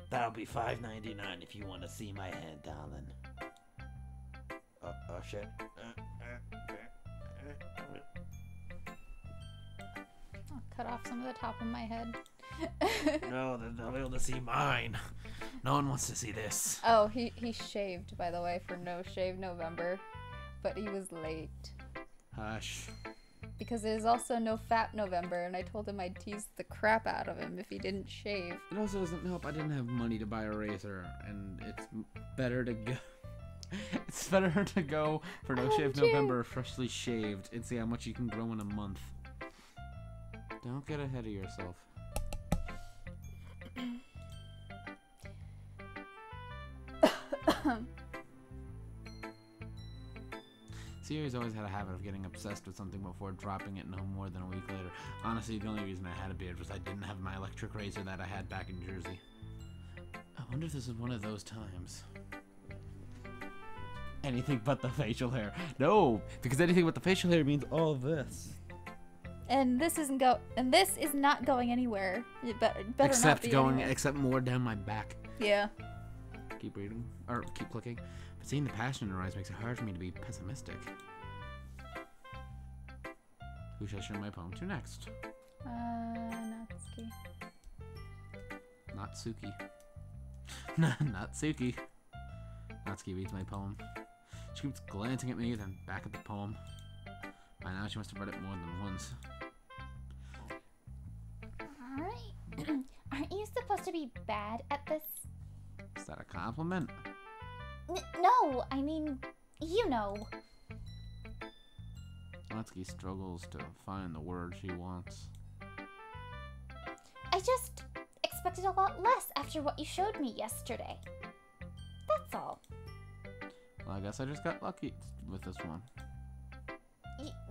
That'll be $5.99 if you want to see my head, darling. Oh shit. I'll cut off some of the top of my head. No, they'll not be able to see mine. No one wants to see this. Oh, he shaved, by the way, for No Shave November, but he was late Hush. because it is also No Fat November, and I told him I'd tease the crap out of him if he didn't shave. It also doesn't help. I didn't have money to buy a razor, and it's better to go. It's better to go for No Shave June. November freshly shaved and see how much you can grow in a month. Don't get ahead of yourself. Siri's always had a habit of getting obsessed with something before dropping it no more than a week later. Honestly, the only reason I had a beard was I didn't have my electric razor that I had back in Jersey. I wonder if this is one of those times. Anything but the facial hair. No, because anything but the facial hair means all this. And this is not going anywhere. It better Except not be going, anywhere. except more down my back. Yeah. Keep reading, or keep clicking. But seeing the passion in her eyes makes it hard for me to be pessimistic. Who shall I show my poem to next? Natsuki. Natsuki. Natsuki. Natsuki reads my poem. She keeps glancing at me, then back at the poem. By now she must have read it more than once. Alright. Aren't you supposed to be bad at this? Is that a compliment? No, I mean, you know. Natsuki struggles to find the word she wants. I just expected a lot less after what you showed me yesterday. That's all. Well, I guess I just got lucky with this one.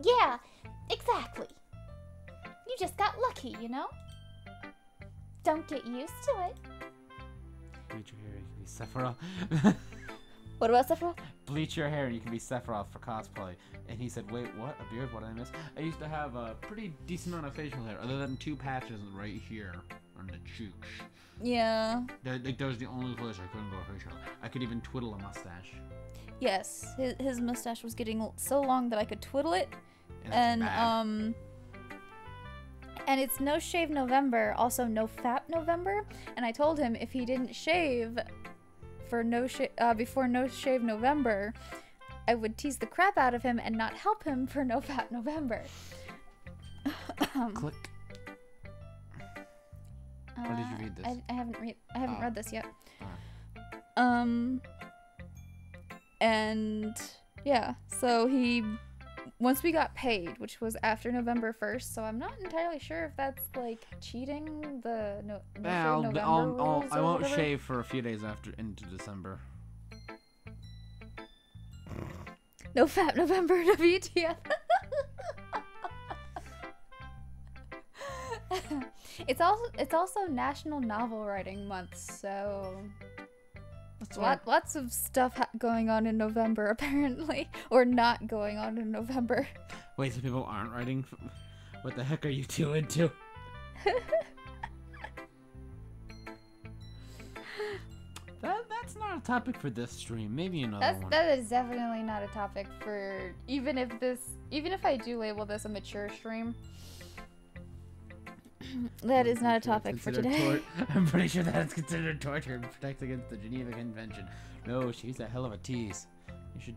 Yeah, exactly. You just got lucky, you know? Don't get used to it. Bleach your hair, you can be Sephiroth. What about Sephiroth? Bleach your hair, you can be Sephiroth for cosplay. And he said, wait, what? A beard? What did I miss? I used to have a pretty decent amount of facial hair, other than 2 patches right here on the cheeks. Yeah. That was the only place I couldn't go facial. I could even twiddle a mustache. Yes, his mustache was getting so long that I could twiddle it, And that's bad. and it's No Shave November, also No Fat November, and I told him if he didn't shave for before No Shave November, I would tease the crap out of him and not help him for No Fat November. Click. Or did you read this? I haven't Oh. read this yet. Oh. And yeah, so once we got paid, which was after November 1st, so I'm not entirely sure if that's like cheating the no Shave November rules I or won't whatever. shave for a few days after into December. No Fat November, WTF. It's also National Novel Writing Month, so That's why. lots of stuff going on in November apparently, or not going on in November. Wait, so people aren't writing? What the heck are you two into? That's not a topic for this stream. Maybe another one. That is definitely not a topic for even if I do label this a mature stream. That is not a topic for today. I'm pretty sure that's considered torture and protects against the Geneva Convention. No, she's a hell of a tease. You should.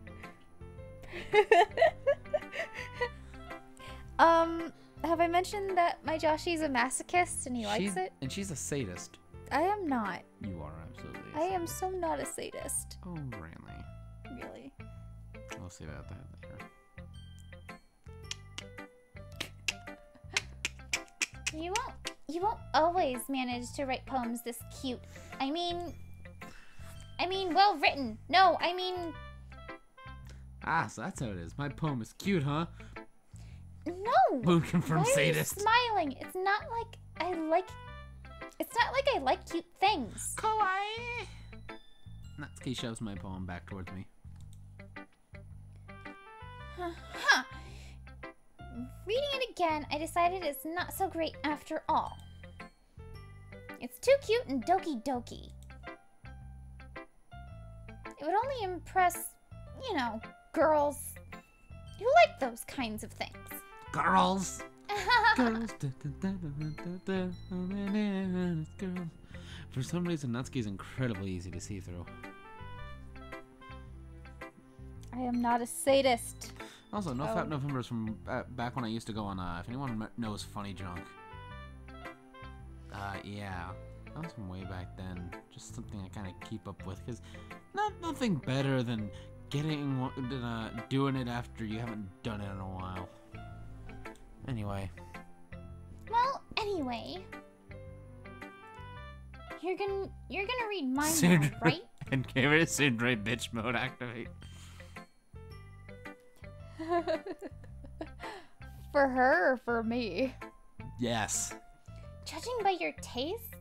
Have I mentioned that my Joshy's a masochist and he likes it? And she's a sadist. I am not. You are absolutely. I am so not a sadist. Oh, really? Really. We'll see about that later. You won't always manage to write poems this cute. I mean well written. No, I mean. Ah, so that's how it is. My poem is cute, huh? No. Mood confirmed sadist. Why are you smiling? It's not like I like cute things. Kawaii. Natsuki shoves my poem back towards me. Huh. Reading it again, I decided it's not so great after all. It's too cute and Doki Doki. It would only impress, girls who like those kinds of things. Girls. Girls. Girls. For some reason, Natsuki is incredibly easy to see through. I am not a sadist. Also, No Fat November's from back when I used to go on, if anyone knows Funny Junk. Yeah. That was from way back then. Just something I kind of keep up with, because nothing better than doing it after you haven't done it in a while. Anyway. Well, anyway. You're gonna read mine now, right? And give it a Sundre bitch mode activate. For her or for me? Yes. Judging by your taste,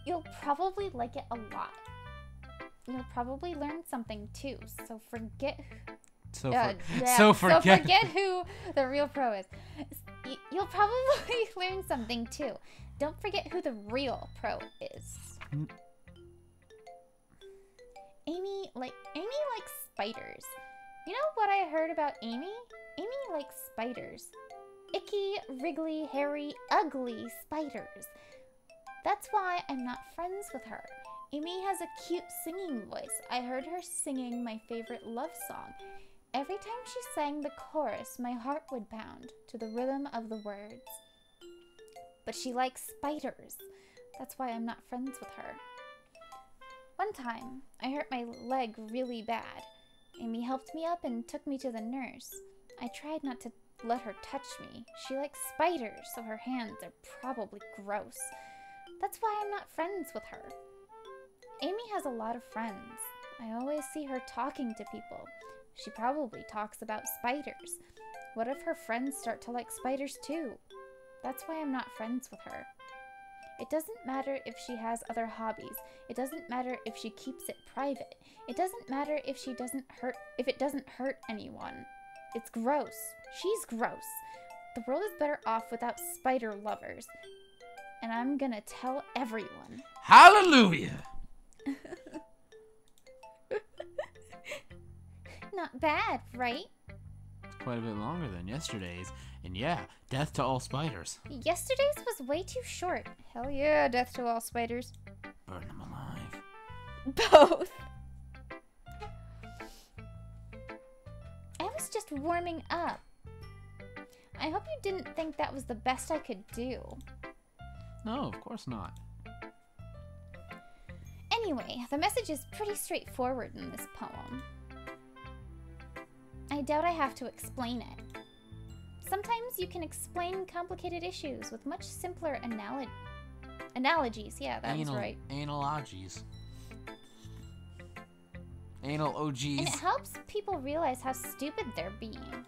you'll probably like it a lot. You'll probably learn something too. So forget. So forget who the real pro is. You'll probably learn something too. Don't forget who the real pro is. Amy likes spiders. You know what I heard about Amy? Amy likes spiders. Icky, wriggly, hairy, ugly spiders. That's why I'm not friends with her. Amy has a cute singing voice. I heard her singing my favorite love song. Every time she sang the chorus, my heart would pound to the rhythm of the words. But she likes spiders. That's why I'm not friends with her. One time, I hurt my leg really bad. Amy helped me up and took me to the nurse. I tried not to let her touch me. She likes spiders, so her hands are probably gross. That's why I'm not friends with her. Amy has a lot of friends. I always see her talking to people. She probably talks about spiders. What if her friends start to like spiders too? That's why I'm not friends with her. It doesn't matter if she has other hobbies. It doesn't matter if she keeps it private. It doesn't matter if it doesn't hurt anyone. It's gross. She's gross. The world is better off without spider lovers. And I'm gonna tell everyone. Hallelujah! Not bad, right? Quite a bit longer than yesterday's. And yeah, death to all spiders. Yesterday's was way too short. Hell yeah, death to all spiders. Burn them alive. Both. I was just warming up. I hope you didn't think that was the best I could do. No, of course not. Anyway, the message is pretty straightforward in this poem. I doubt I have to explain it. Sometimes you can explain complicated issues with much simpler analogies. Yeah, that was right. Analogies. Anal OGs. And it helps people realize how stupid they're being.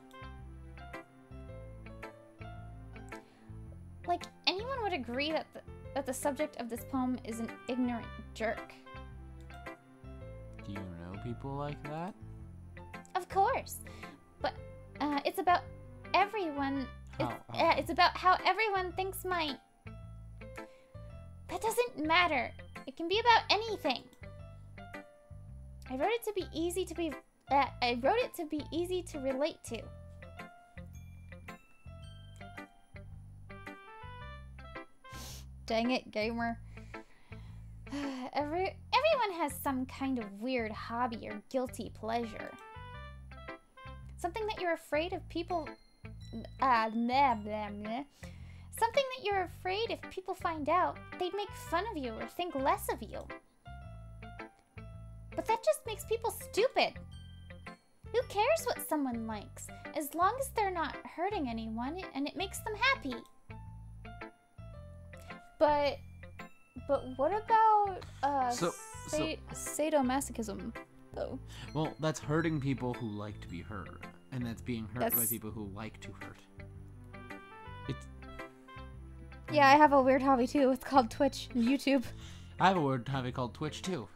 Like, anyone would agree that the subject of this poem is an ignorant jerk. Do you know people like that? Of course. But it's about everyone. It's about how everyone thinks my... That doesn't matter. It can be about anything. I wrote it to be easy to relate to. Dang it, gamer. Everyone has some kind of weird hobby or guilty pleasure. Something that you're afraid of people... Something that you're afraid if people find out, they'd make fun of you or think less of you. But that just makes people stupid. Who cares what someone likes, as long as they're not hurting anyone and it makes them happy? But what about So- sadomasochism, though? Well, that's hurting people who like to be hurt, and that's being hurt by That's- people who like to hurt. It's. Yeah, I have a weird hobby too. It's called Twitch and YouTube. I have a word hobby called Twitch too.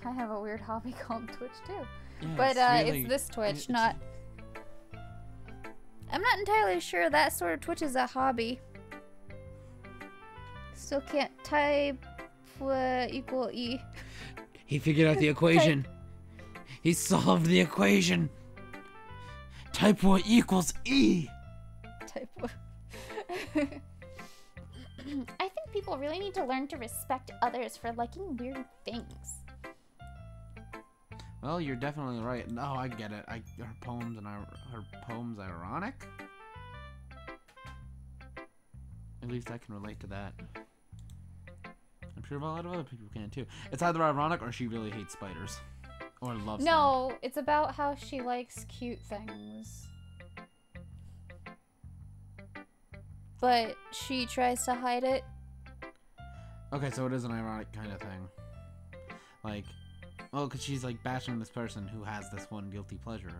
I have a weird hobby called Twitch too. Yeah, But really- it's this Twitch, it's- not... I'm not entirely sure that sort of Twitch is a hobby. Still can't type equal E. He figured out the equation. He solved the equation. Type what equals E. Type I think people really need to learn to respect others for liking weird things. Well, you're definitely right. No, I get it. Her poems ironic. At least I can relate to that. I'm sure a lot of other people can too. It's either ironic or she really hates spiders, or loves them. No, it's about how she likes cute things. But she tries to hide it. Okay, so it is an ironic kind of thing. Like, well, because she's like bashing this person who has this one guilty pleasure,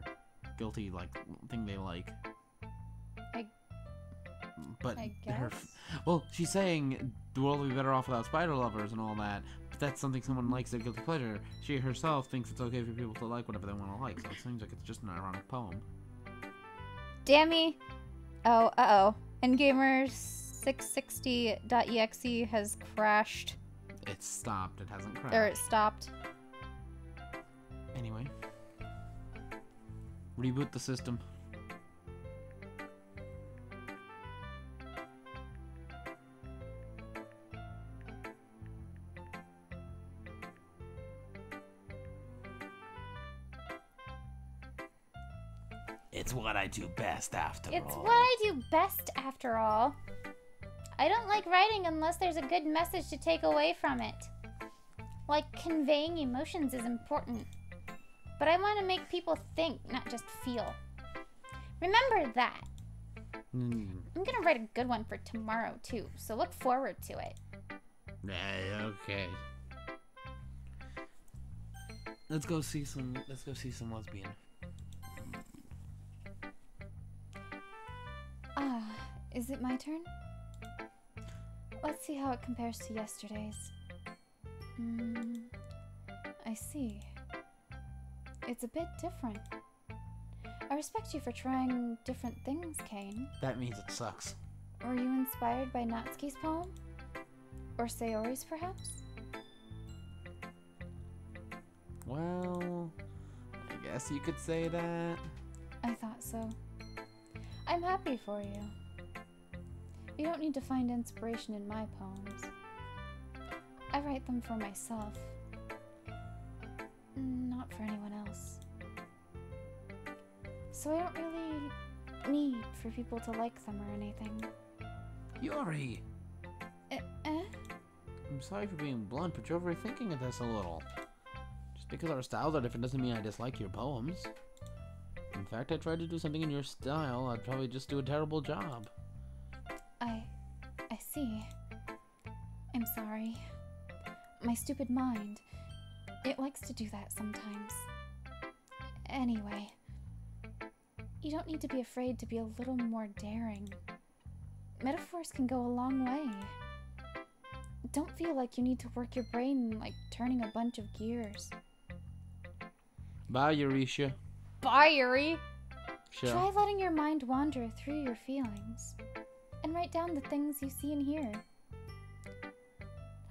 guilty like thing they like. But I her, guess. well, she's saying the world would be better off without spider lovers and all that. But that's something someone likes, a guilty pleasure. She herself thinks it's okay for people to like whatever they want to like. So it seems like it's just an ironic poem. Dammy. Oh, uh-oh. Endgamer660.exe has crashed. It's stopped. It hasn't crashed. Or it stopped. Anyway, reboot the system. It's what I do best after It's all. what I do best, after all. I don't like writing unless there's a good message to take away from it. Like, conveying emotions is important. But I want to make people think, not just feel. Remember that. I'm gonna write a good one for tomorrow, too, so look forward to it. Okay. Let's go see some lesbian. Is it my turn? Let's see how it compares to yesterday's. I see. It's a bit different. I respect you for trying different things, Kane. That means it sucks. Were you inspired by Natsuki's poem? Or Sayori's, perhaps? Well, I guess you could say that. I thought so. I'm happy for you. You don't need to find inspiration in my poems. I write them for myself. Not for anyone else. So I don't really need for people to like them or anything. Yuri! I'm sorry for being blunt, but you're overthinking this a little. Just because our styles are different doesn't mean I dislike your poems. In fact, I tried to do something in your style, I'd probably just do a terrible job. I see. I'm sorry. My stupid mind. It likes to do that sometimes. Anyway. You don't need to be afraid to be a little more daring. Metaphors can go a long way. Don't feel like you need to work your brain like turning a bunch of gears. Bye, Eurisha. Bye, Yuri! Sure. Try letting your mind wander through your feelings. And write down the things you see and hear.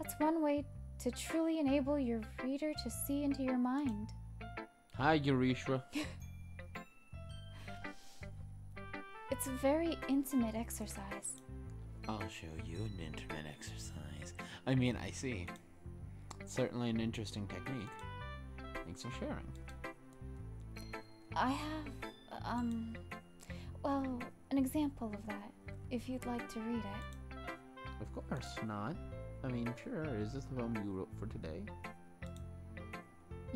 That's one way to truly enable your reader to see into your mind. Hi, Eurisha. It's a very intimate exercise. I'll show you an internet exercise. I mean, I see. Certainly an interesting technique. Thanks for sharing. I have, well, an example of that, if you'd like to read it. Of course not. I mean, sure. Is this the poem you wrote for today?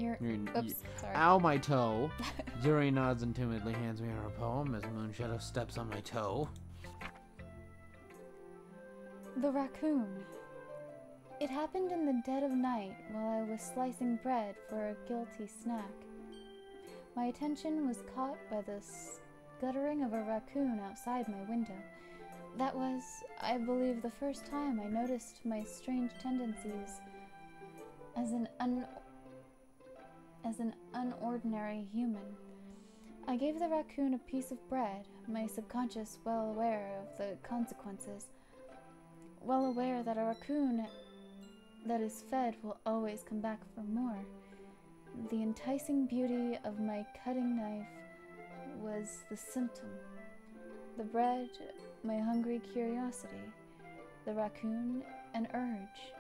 Oops, sorry. Ow, my toe! Zuri nods and timidly hands me her poem as Moonshadow steps on my toe. The Raccoon. It happened in the dead of night while I was slicing bread for a guilty snack. My attention was caught by the scuttering of a raccoon outside my window. That was, I believe, the first time I noticed my strange tendencies as an unordinary human. I gave the raccoon a piece of bread, my subconscious well aware of the consequences, well aware that a raccoon that is fed will always come back for more. The enticing beauty of my cutting knife was the symptom. The bread, my hungry curiosity. The raccoon, an urge.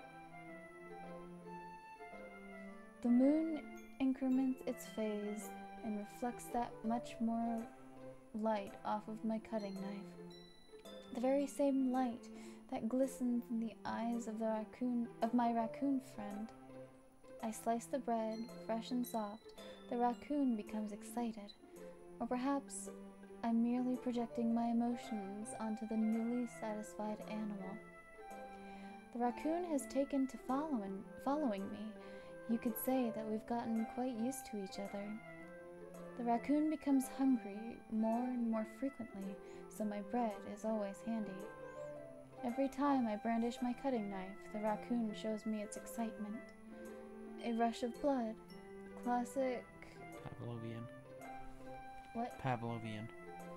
The moon increments its phase and reflects that much more light off of my cutting knife. The very same light that glistens in the eyes of my raccoon friend. I slice the bread, fresh and soft. The raccoon becomes excited. Or perhaps I'm merely projecting my emotions onto the newly satisfied animal. The raccoon has taken to following me. You could say that we've gotten quite used to each other. The raccoon becomes hungry more and more frequently, so my bread is always handy. Every time I brandish my cutting knife, the raccoon shows me its excitement. A rush of blood. Classic... Pavlovian. What? Pavlovian.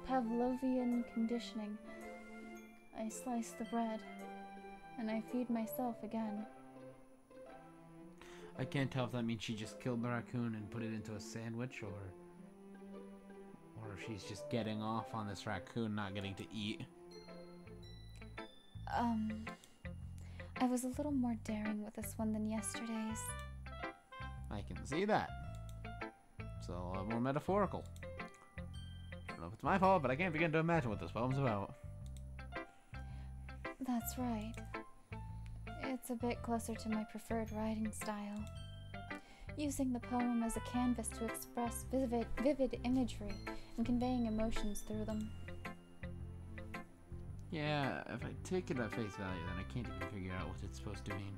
Pavlovian conditioning. I slice the bread, and I feed myself again. I can't tell if that means she just killed the raccoon and put it into a sandwich, or if she's just getting off on this raccoon not getting to eat. I was a little more daring with this one than yesterday's. I can see that. It's a lot more metaphorical. I don't know if it's my fault, but I can't begin to imagine what this poem's about. That's right. It's a bit closer to my preferred writing style. Using the poem as a canvas to express vivid imagery and conveying emotions through them. Yeah, if I take it at face value, then I can't even figure out what it's supposed to mean.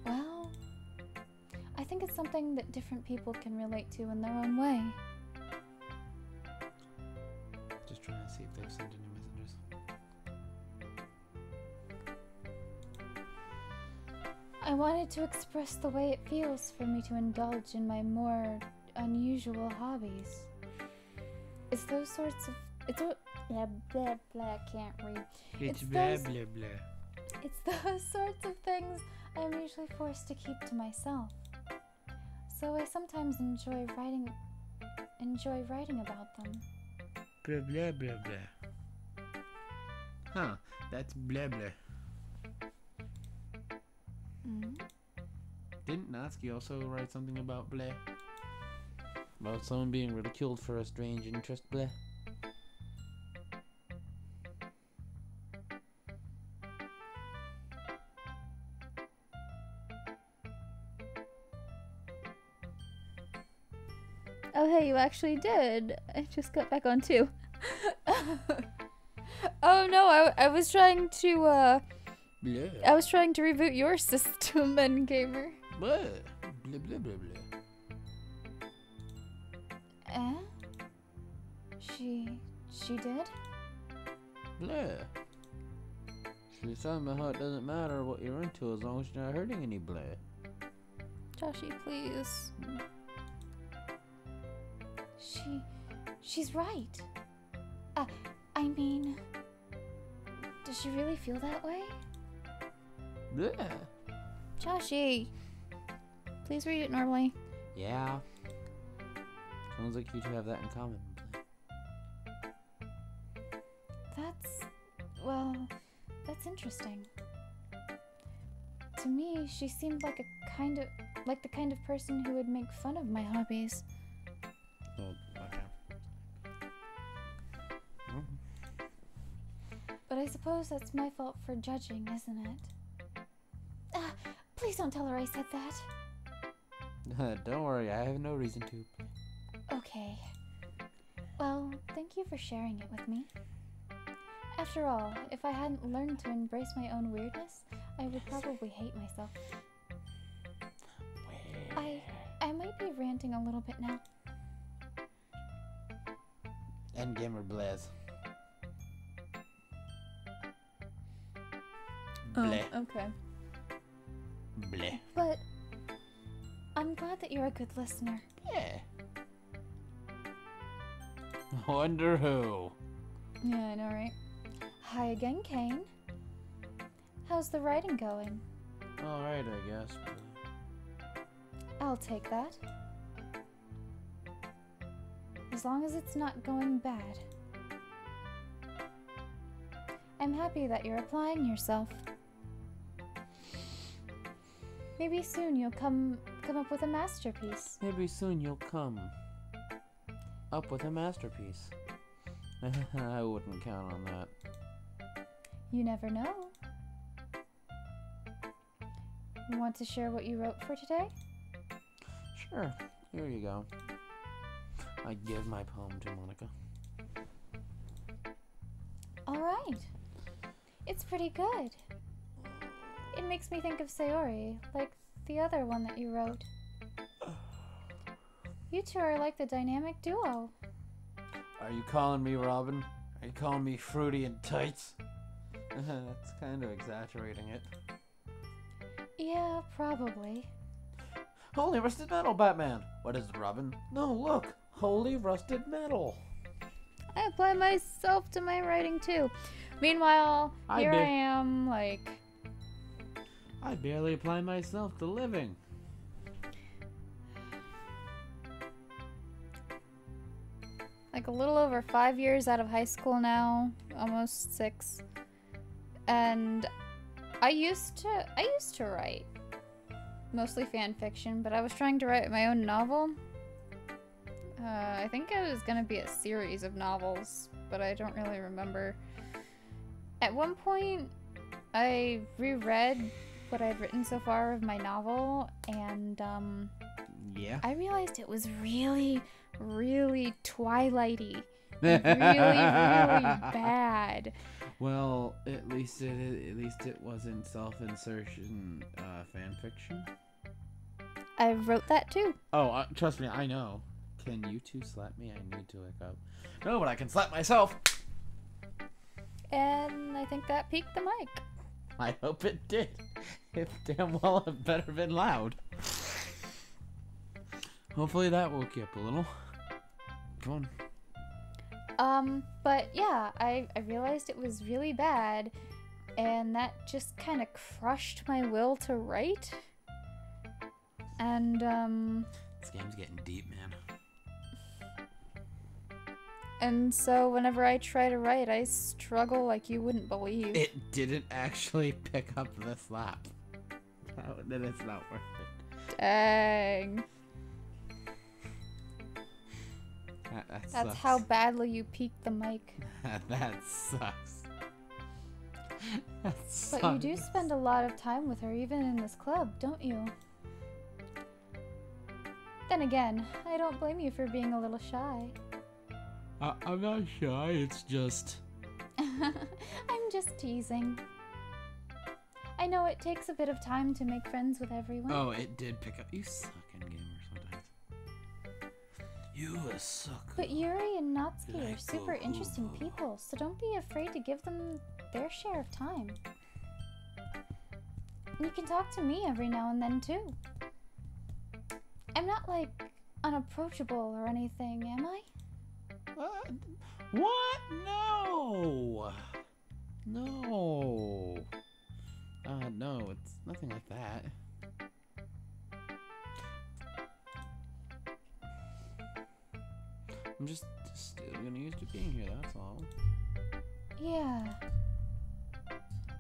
Well, I think it's something that different people can relate to in their own way. Just trying to see if they've sent any messages. I wanted to express the way it feels for me to indulge in my more unusual hobbies. It's those sorts of... blah, blah, blah, can't read. It's blah, blah, blah. It's those sorts of things I'm usually forced to keep to myself. So I sometimes enjoy writing about them. Blah, blah, blah, blah. Huh, that's blah, blah. Mm? Didn't Natsuki also write something about blah? About someone being ridiculed for a strange interest, blah? Oh hey, you actually did. I just got back on too. Oh no, I was trying to Blah. I was trying to reboot your system, Gamer. Blah. Blah, blah, blah, blah. She did? Blah. She said my heart doesn't matter what you're into as long as you're not hurting any blah. Joshy, please. She's right. I mean, does she really feel that way? Blah. Joshy, please read it normally. Yeah. Sounds like you two have that in common. Well, that's interesting. To me, she seemed like the kind of person who would make fun of my hobbies. Oh, okay. But I suppose that's my fault for judging, isn't it? Please don't tell her I said that. Don't worry, I have no reason to. Okay. Well, thank you for sharing it with me. After all, if I hadn't learned to embrace my own weirdness, I would probably hate myself. I might be ranting a little bit now. Endgamer Blaze. Oh, Bleh. okay. Bleh. But I'm glad that you're a good listener. Yeah. Wonder who? Yeah, I know, right? Hi again, Kane. How's the writing going? Alright, I guess. I'll take that. As long as it's not going bad. I'm happy that you're applying yourself. Maybe soon you'll come up with a masterpiece. Maybe soon you'll come up with a masterpiece. I wouldn't count on that. You never know. Want to share what you wrote for today? Sure, here you go. I give my poem to Monica. Alright. It's pretty good. It makes me think of Sayori, like the other one that you wrote. You two are like the dynamic duo. Are you calling me Robin? Are you calling me fruity and tights? That's kind of exaggerating it. Yeah, probably. Holy rusted metal, Batman! What is it, Robin? No, look! Holy rusted metal! I apply myself to my writing too. Meanwhile, here I am, like... I barely apply myself to living. Like a little over 5 years out of high school now, almost 6. And I used to write. Mostly fan fiction, but I was trying to write my own novel. I think it was gonna be a series of novels, but I don't really remember. At one point, I reread what I'd written so far of my novel, and Yeah? I realized it was really, really Twilighty. Really, really bad. Well, at least it wasn't self-insertion fan fiction. I wrote that too. Oh, trust me, I know. Can you two slap me? I need to wake up. No, but I can slap myself. And I think that peaked the mic. I hope it did. It damn well have better been loud. Hopefully that woke you up a little. Come on. But yeah, I realized it was really bad, and that just kind of crushed my will to write. And, This game's getting deep, man. and so whenever I try to write, I struggle like you wouldn't believe. It didn't actually pick up the slap. Then it's not worth it. Dang. That That's sucks. how badly you peaked the mic. That sucks. That sucks. But you do spend a lot of time with her, even in this club, don't you? Then again, I don't blame you for being a little shy. I'm not shy, it's just... I'm just teasing. I know it takes a bit of time to make friends with everyone. Oh, it did pick up. You suck in gamer sometimes. You suck. But Yuri and Natsuki Like, are super interesting people, so don't be afraid to give them their share of time. And you can talk to me every now and then, too. I'm not, like, unapproachable or anything, am I? What? No! No! No, it's nothing like that. I'm just still gonna used to being here, that's all. Yeah.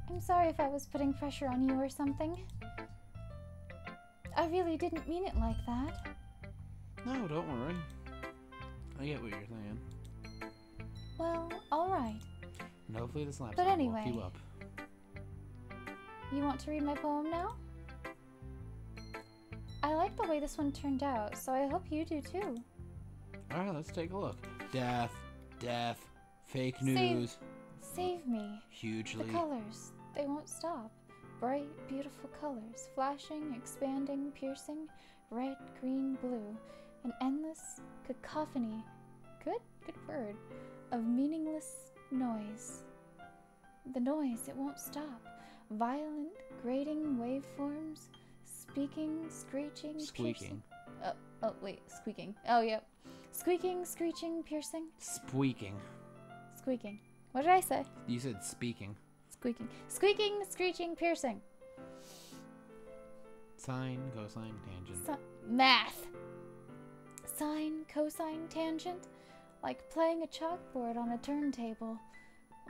I'm sorry if I was putting pressure on you or something. I really didn't mean it like that. No, don't worry. I get what you're saying. Well, alright. And hopefully this laptop But will anyway. keep up. You want to read my poem now? I like the way this one turned out, so I hope you do too. Alright, let's take a look. Death, death, fake news. Save me. Hugely. The colors, they won't stop. Bright, beautiful colors, flashing, expanding, piercing, red, green, blue. An endless cacophony, good word, of meaningless noise. The noise, it won't stop. Violent, grating waveforms, speaking, screeching, Squeaking. piercing. Oh, wait, squeaking. Oh, yep. Squeaking, screeching, piercing, Squeaking. squeaking. What did I say? You said speaking. Squeaking. Squeaking, screeching, piercing. Sine, cosine, tangent. Math. Sine, cosine, tangent. Like playing a chalkboard on a turntable.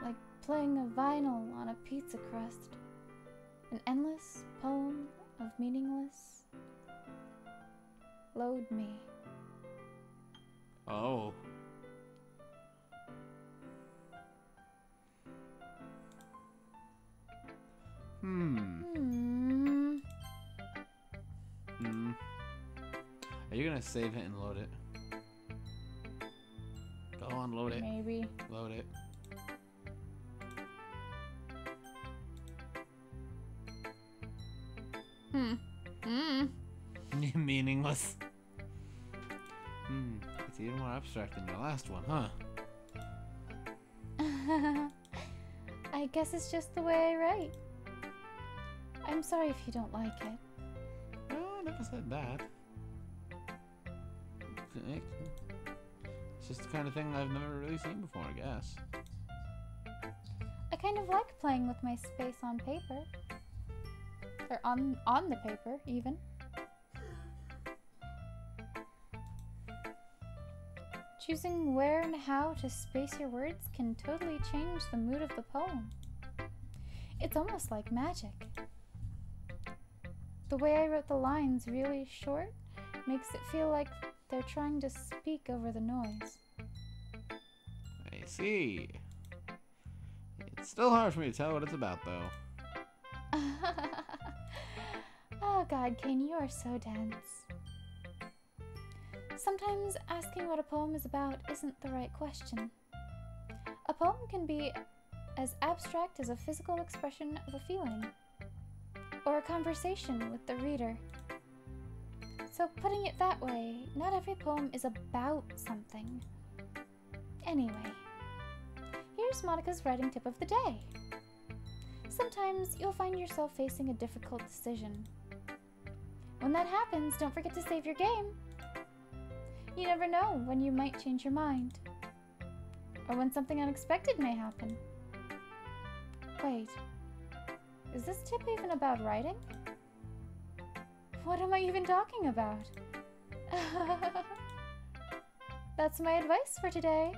Like playing a vinyl on a pizza crust. An endless poem of meaningless. Load me. Oh. Are you gonna save it and load it? Go on, load it. Maybe. Load it. Meaningless. It's even more abstract than your last one, huh? I guess it's just the way I write. I'm sorry if you don't like it. No, I never said that. It's just the kind of thing I've never really seen before, I guess. I kind of like playing with my space on paper. Or on the paper, even. Choosing where and how to space your words can totally change the mood of the poem. It's almost like magic. The way I wrote the lines really short makes it feel like they're trying to speak over the noise. I see. It's still hard for me to tell what it's about, though. Oh God, Kane, you are so dense. Sometimes asking what a poem is about isn't the right question. A poem can be as abstract as a physical expression of a feeling, or a conversation with the reader. So putting it that way, not every poem is about something. Anyway, here's Monica's writing tip of the day. Sometimes you'll find yourself facing a difficult decision. When that happens, don't forget to save your game. You never know when you might change your mind, or when something unexpected may happen. Wait, is this tip even about writing? What am I even talking about? That's my advice for today.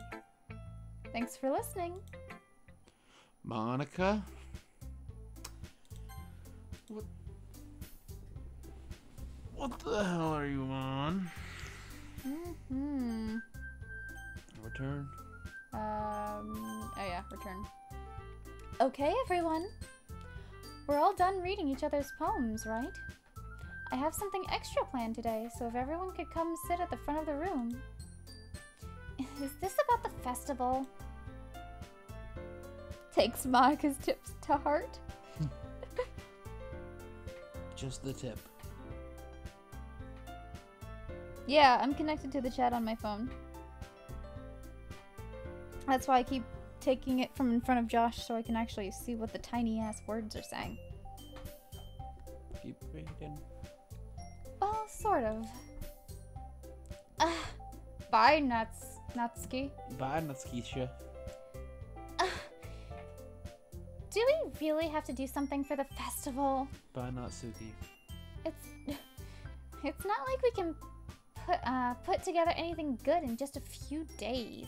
Thanks for listening. Monica? What the hell are you on? Return? Oh yeah, return. Okay, everyone. We're all done reading each other's poems, right? I have something extra planned today, so if everyone could come sit at the front of the room. Is this about the festival? Takes Monica's tips to heart. Just the tip. Yeah, I'm connected to the chat on my phone. That's why I keep taking it from in front of Josh so I can actually see what the tiny ass words are saying. Keep reading. Well, sort of. Bye, Natsuki. Bye, Natskisha. Do we really have to do something for the festival? Bye, Natsuki. It's not like we can put together anything good in just a few days.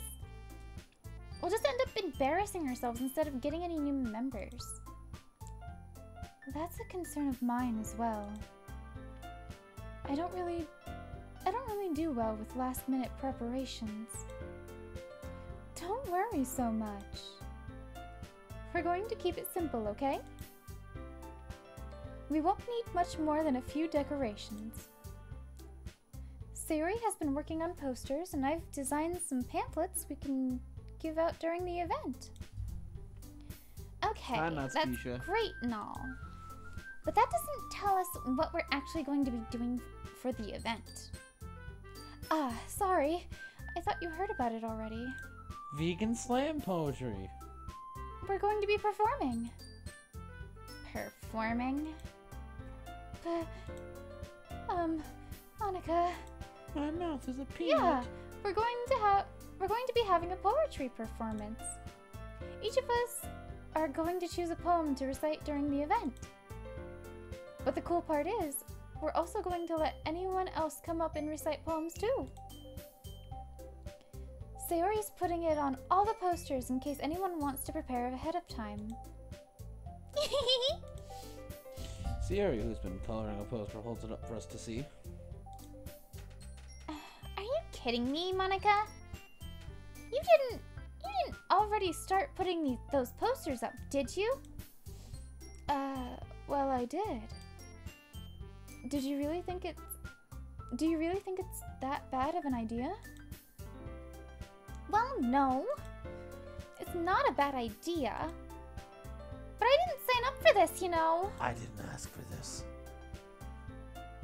We'll just end up embarrassing ourselves instead of getting any new members. That's a concern of mine as well. I don't really do well with last-minute preparations. Don't worry so much. We're going to keep it simple, okay? We won't need much more than a few decorations. Sayori has been working on posters, and I've designed some pamphlets we can give out during the event. Okay, that's great and all. But that doesn't tell us what we're actually going to be doing for the event. Ah, sorry. I thought you heard about it already. Vegan slam poetry. We're going to be performing. Performing? Monica. My mouth is a peanut. Yeah, we're going to be having a poetry performance. Each of us are going to choose a poem to recite during the event. But the cool part is, we're also going to let anyone else come up and recite poems too. Sayori's putting it on all the posters in case anyone wants to prepare ahead of time. Sayori, who's been coloring a poster, holds it up for us to see. Are you kidding me, Monica? You didn't Already start putting those posters up, did you? Well, I did. Do you really think it's that bad of an idea? Well, no. It's not a bad idea. But I didn't sign up for this, you know. I didn't ask for this.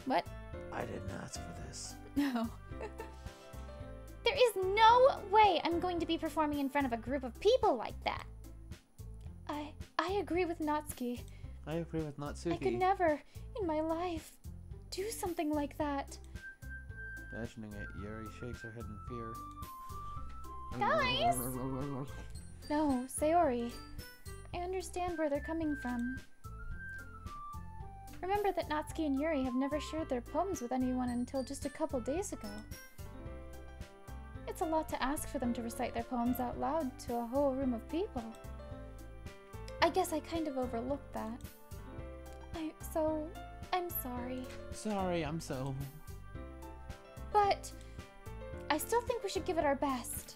What? I didn't ask for this. No. There is no way I'm going to be performing in front of a group of people like that. I agree with Natsuki. I agree with Natsuki. I could never, in my life, do something like that. Imagining it, Yuri shakes her head in fear. Guys! No, Sayori. I understand where they're coming from. Remember that Natsuki and Yuri have never shared their poems with anyone until just a couple days ago. It's a lot to ask for them to recite their poems out loud to a whole room of people. I guess I kind of overlooked that. I'm sorry. Sorry, I'm so... But I still think we should give it our best.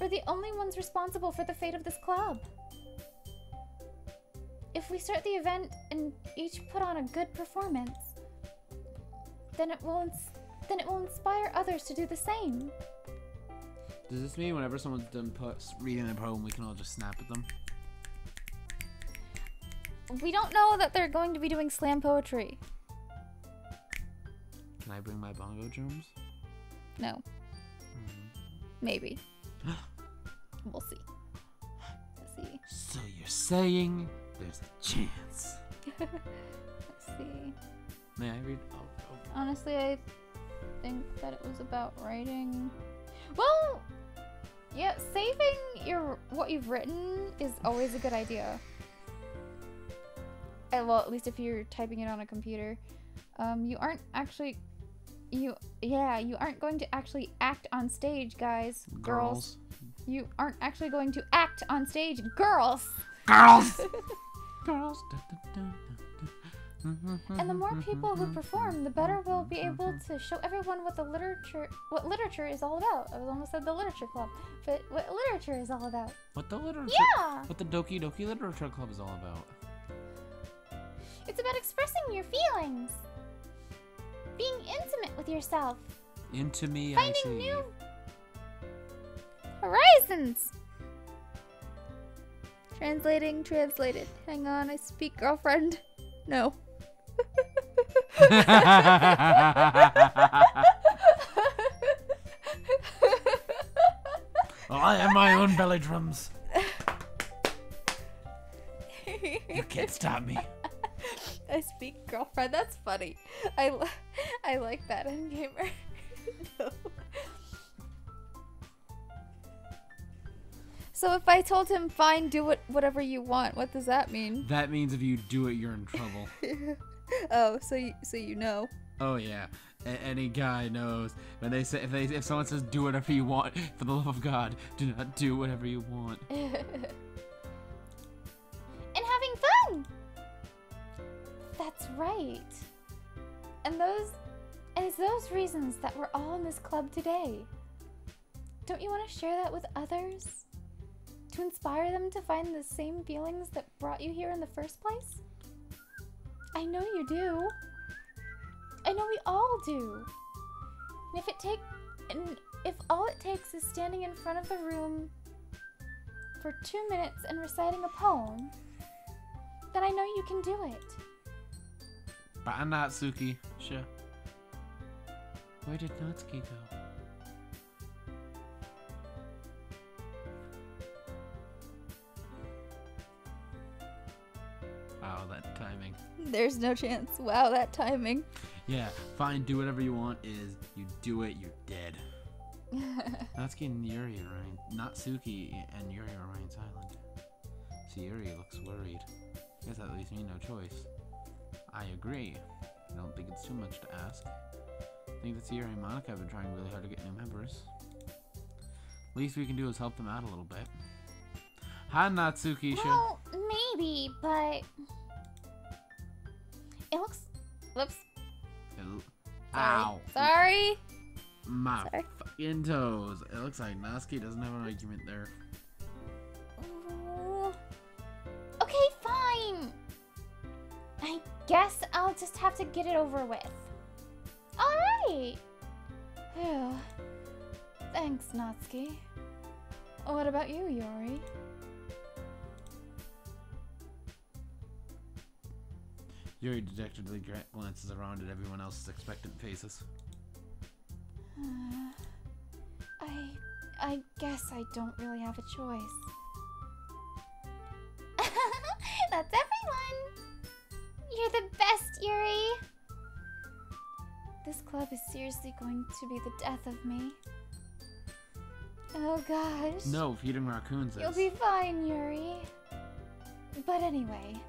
We're the only ones responsible for the fate of this club. If we start the event and each put on a good performance, then it will inspire others to do the same. Does this mean whenever someone's done reading a poem, we can all just snap at them? We don't know that they're going to be doing slam poetry. Can I bring my bongo drums? No. Maybe. We'll see. Let's see. So you're saying there's a chance? Let's see. May I read? Oh. Honestly, I think that it was about writing. Well, yeah, saving what you've written is always a good idea. Well, at least if you're typing it on a computer. You aren't going to actually act on stage, guys. Girls. You aren't actually going to act on stage, girls. Girls. Girls. And the more people who perform, the better we'll be able to show everyone what literature is all about. I almost said the literature club, but what literature is all about. What the literature? Yeah. What the Doki Doki Literature Club is all about. It's about expressing your feelings. Being intimate with yourself. Into me, Finding I see. new horizons. Translated. Hang on, I speak girlfriend. No. I have my own belly drums. You can't stop me. I speak girlfriend. That's funny. I like that in gamer. No. So if I told him, fine, do whatever you want, what does that mean? That means if you do it, you're in trouble. Oh, so you know. Oh yeah, any guy knows when they say if someone says do whatever you want, for the love of God, do not do whatever you want. And having fun. That's right. And it's those reasons that we're all in this club today. Don't you want to share that with others? To inspire them to find the same feelings that brought you here in the first place? I know you do. I know we all do. And if all it takes is standing in front of the room for 2 minutes and reciting a poem, then I know you can do it. Bye, Natsuki. Sure. Where did Natsuki go? Wow, that timing. There's no chance. Wow, that timing. Yeah, fine, do whatever you want. You do it, you're dead. Natsuki and Yuri are Natsuki and Yuri are remaining silent. See, Yuri looks worried. I guess that leaves me no choice. I agree. I don't think it's too much to ask. I think that Yuri and Monica have been trying really hard to get new members. Least we can do is help them out a little bit. Hi, Natsuki. Well, maybe, but it looks. Whoops. Ow. Sorry. My Sorry. fucking toes. It looks like Natsuki doesn't have an argument there. Ooh. Okay, fine. I guess I'll just have to get it over with. All right. Phew. Thanks, Natsuki. What about you, Yuri? Yuri dejectedly glances around at everyone else's expectant faces. I guess I don't really have a choice. That's everyone. You're the best, Yuri. This club is seriously going to be the death of me. Oh gosh. No, feeding raccoons is. You'll be fine, Yuri. But anyway,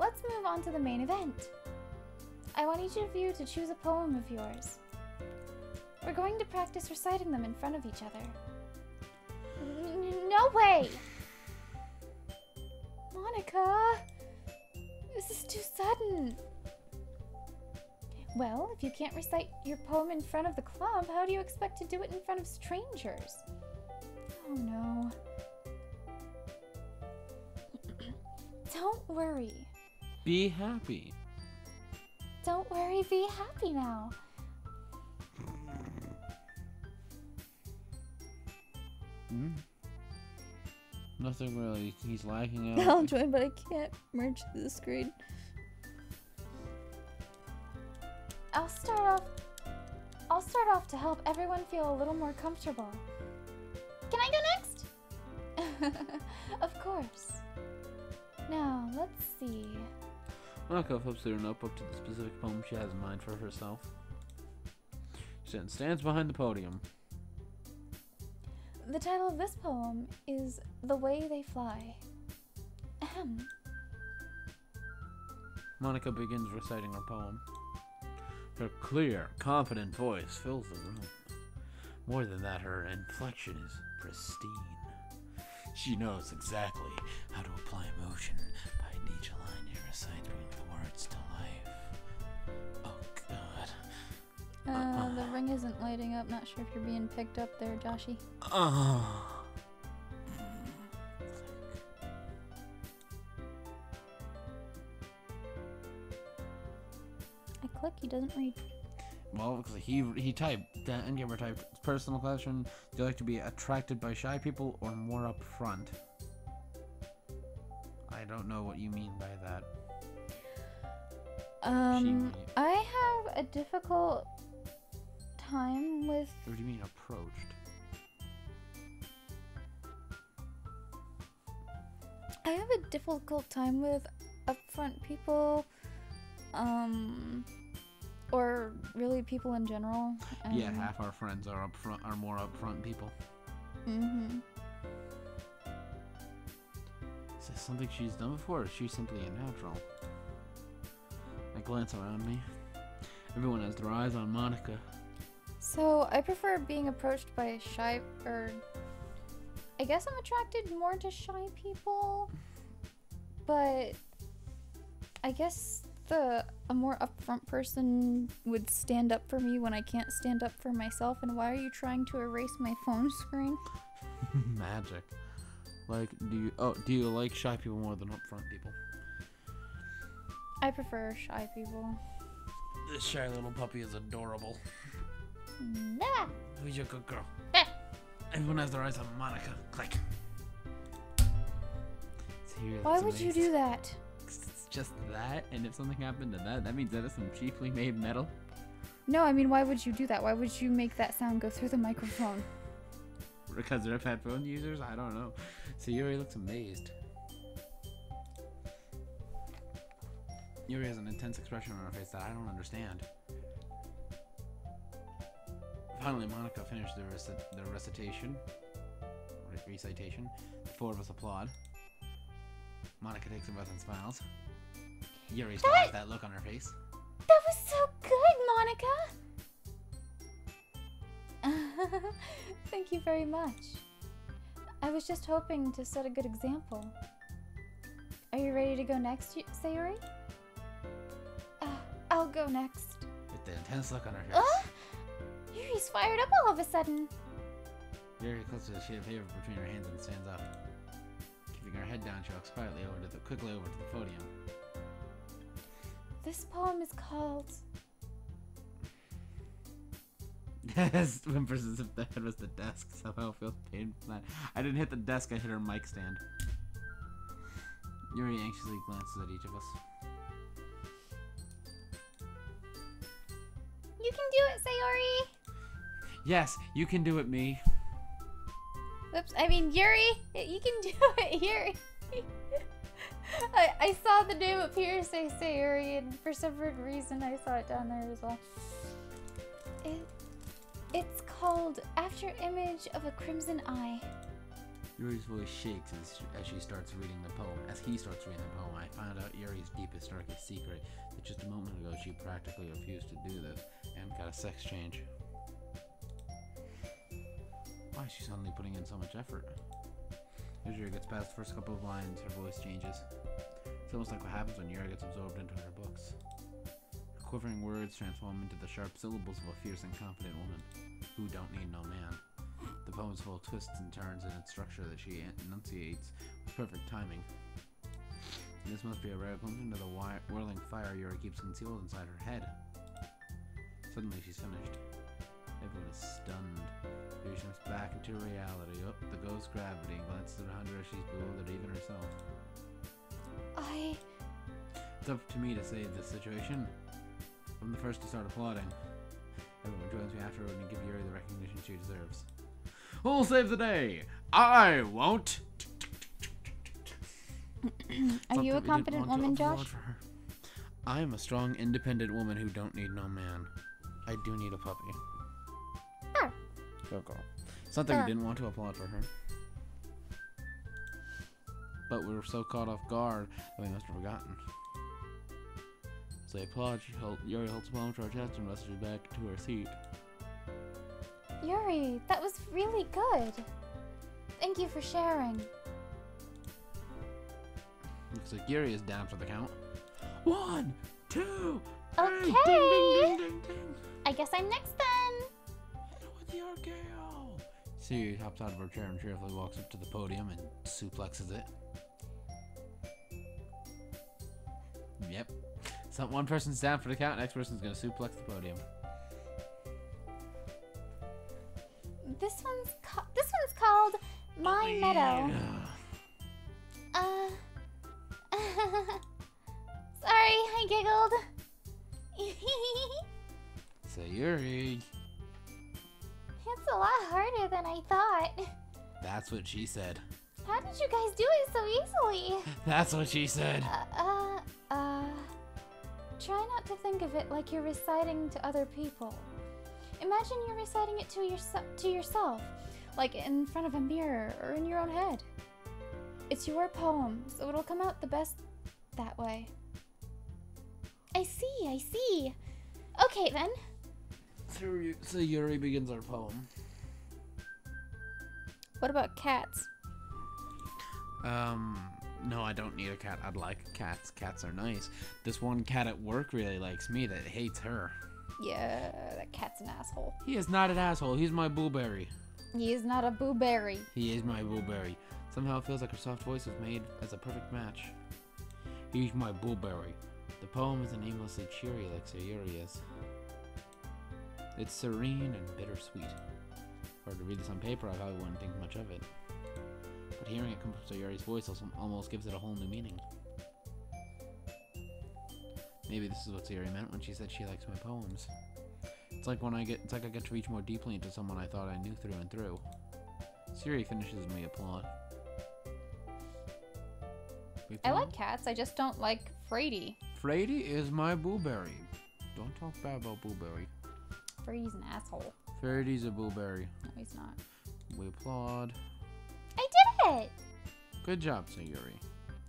let's move on to the main event. I want each of you to choose a poem of yours. We're going to practice reciting them in front of each other. No way. Monica! This is too sudden. Well, if you can't recite your poem in front of the club, how do you expect to do it in front of strangers? Oh no. Don't worry. Be happy. Don't worry, be happy now. Nothing really. He's lagging out. I'll join, but I can't merge to the screen. I'll start off to help everyone feel a little more comfortable. Can I go next? Of course. Now, let's see. Monica flips through her notebook to the specific poem she has in mind for herself. She then stands behind the podium. The title of this poem is The Way They Fly. Ahem. Monica begins reciting her poem. Her clear, confident voice fills the room. More than that, her inflection is pristine. She knows exactly how to apply emotion behind each line she recites, bringing the words to life. Oh, God. The ring isn't lighting up. Not sure if you're being picked up there, Joshy. I click, he doesn't read. Well, because he typed, the endgamer typed, personal question, do you like to be attracted by shy people or more upfront? I don't know what you mean by that. I have a difficult time with... What do you mean approached? I have a difficult time with upfront people, or really people in general. Yeah, half our friends are more upfront people. Mm-hmm. Is this something she's done before, or is she simply a natural? I glance around me. Everyone has their eyes on Monica. So, I prefer being approached by shy, or... I guess I'm attracted more to shy people, but I guess a more upfront person would stand up for me when I can't stand up for myself, and why are you trying to erase my phone screen? Magic. Like, do you like shy people more than upfront people? I prefer shy people. This shy little puppy is adorable. Nah. Who's your good girl? Eh. Everyone has their eyes on Monica. Click. Why would you do that? It's just that, and if something happened to that means that is some cheaply made metal. No, I mean, why would you do that? Why would you make that sound go through the microphone? Because they're headphone users? I don't know. Sayuri looks amazed. Yuri has an intense expression on her face that I don't understand. Finally, Monica finished the recitation. The four of us applaud. Monica takes a breath and smiles. Yuri still has that look on her face. That was so good, Monica. Thank you very much. I was just hoping to set a good example. Are you ready to go next, Sayuri? I'll go next. With the intense look on her face. Yuri's fired up all of a sudden. Yuri closes a sheet of paper between her hands and stands up. Keeping her head down, she walks quickly quickly over to the podium. This poem is called... Yes, whimpers as if the head was the desk. Somehow feels painful. I didn't hit the desk, I hit her mic stand. Yuri anxiously glances at each of us. You can do it, Sayori. Yes, you can do it, me. Whoops, I mean Yuri! You can do it, Yuri! I saw the name appear say Sayuri, and for some weird reason I saw it down there as well. It's called After Image of a Crimson Eye. Yuri's voice shakes as she starts reading the poem. As he starts reading the poem, I found out Yuri's deepest, darkest secret. That just a moment ago, she practically refused to do this and got a sex change. Why is she suddenly putting in so much effort? As Yuri gets past the first couple of lines, her voice changes. It's almost like what happens when Yuri gets absorbed into her books. Her quivering words transform into the sharp syllables of a fierce and confident woman who don't need no man. The poem is full of twists and turns in its structure that she enunciates with perfect timing. This must be a rare glimpse into the whirling fire Yuri keeps concealed inside her head. Suddenly she's finished. Everyone is stunned. Yuri jumps back into reality. Oh, the ghost gravity and glances around her as she's bewildered even herself. It's up to me to save this situation. I'm the first to start applauding. Everyone joins me afterward and give Yuri the recognition she deserves. Who'll save the day? I won't! Are you a confident woman, Josh? I'm a strong, independent woman who don't need no man. I do need a puppy. Go girl. It's not that we didn't want to applaud for her. But we were so caught off guard that we must have forgotten. As I applaud, Yuri holds a palm to her chest and rushes back to her seat. Yuri, that was really good. Thank you for sharing. Looks like Yuri is down for the count. 1, 2, 3, Okay. ding, ding, ding, ding, ding. I guess I'm next then. With your girl. Siri hops out of her chair and cheerfully walks up to the podium and suplexes it. Yep. So one person's down for the count, next person's gonna suplex the podium. This one's called My Meadow. Sorry, I giggled. Sayuri. It's a lot harder than I thought. That's what she said. How did you guys do it so easily? That's what she said. Try not to think of it like you're reciting to other people. Imagine you're reciting it to yourself, like in front of a mirror or in your own head. It's your poem, so it'll come out the best that way. I see. Okay then. Sayuri begins our poem. What about cats? No, I don't need a cat. I'd like cats. Cats are nice. This one cat at work really likes me that hates her. Yeah, that cat's an asshole. He is not an asshole. He's my blueberry. He is not a booberry. He is my blueberry. Somehow it feels like her soft voice was made as a perfect match. He's my blueberry. The poem isn't aimlessly cheery like Sayuri is. It's serene and bittersweet. If I were to read this on paper, I probably wouldn't think much of it. But hearing it come from Sayuri's voice almost gives it a whole new meaning. Maybe this is what Sayuri meant when she said she likes my poems. It's like I get to reach more deeply into someone I thought I knew through and through. Sayuri finishes me applaud. I like cats, I just don't like Frady. Frady is my blueberry. Don't talk bad about blueberry. Frady's an asshole. Frady's a blueberry. No, he's not. We applaud. I did it! Good job, Sayuri.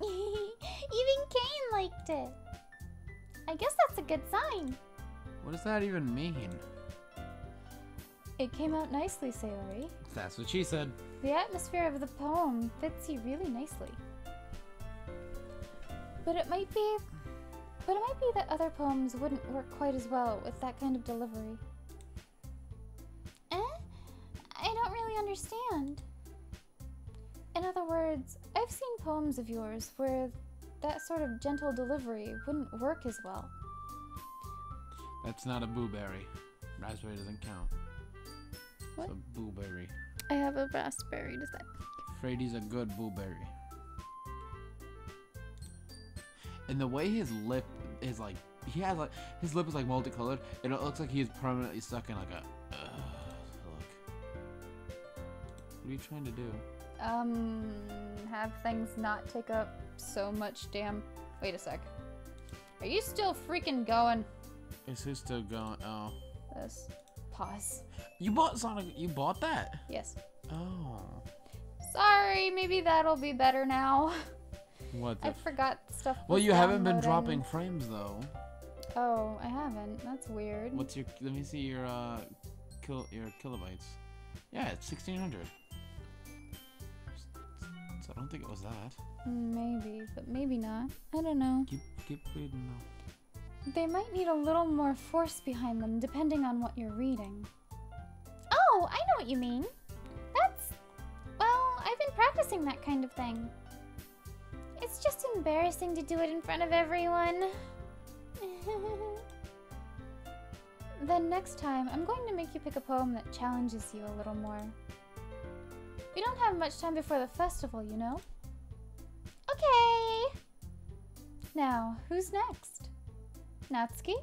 Even Kane liked it. I guess that's a good sign. What does that even mean? It came out nicely, Sayuri. That's what she said. The atmosphere of the poem fits you really nicely. But it might be that other poems wouldn't work quite as well with that kind of delivery. I don't really understand. In other words, I've seen poems of yours where that sort of gentle delivery wouldn't work as well. That's not a blueberry. Raspberry doesn't count. What? It's a blueberry. I have a raspberry, does that... Frady's a good blueberry. And the way his lip is like, his lip is like multicolored, and it looks like he is permanently stuck in like a, look. What are you trying to do? Have things not take up so much damn... Wait a sec. Are you still freaking going? Is he still going? Oh. This. Pause. You bought Sonic, you bought that? Yes. Oh. Sorry, maybe that'll be better now. What I forgot stuff. Well, was you haven't been downloading. dropping frames though. Oh, I haven't. That's weird. What's your, let me see your kilobytes. Yeah, it's 1600. So I don't think it was that. Maybe, but maybe not. I don't know. Keep reading though. They might need a little more force behind them depending on what you're reading. Oh, I know what you mean. Well, I've been practicing that kind of thing. It's just embarrassing to do it in front of everyone. Then next time, I'm going to make you pick a poem that challenges you a little more. We don't have much time before the festival, you know? Okay. Now, who's next? Natsuki?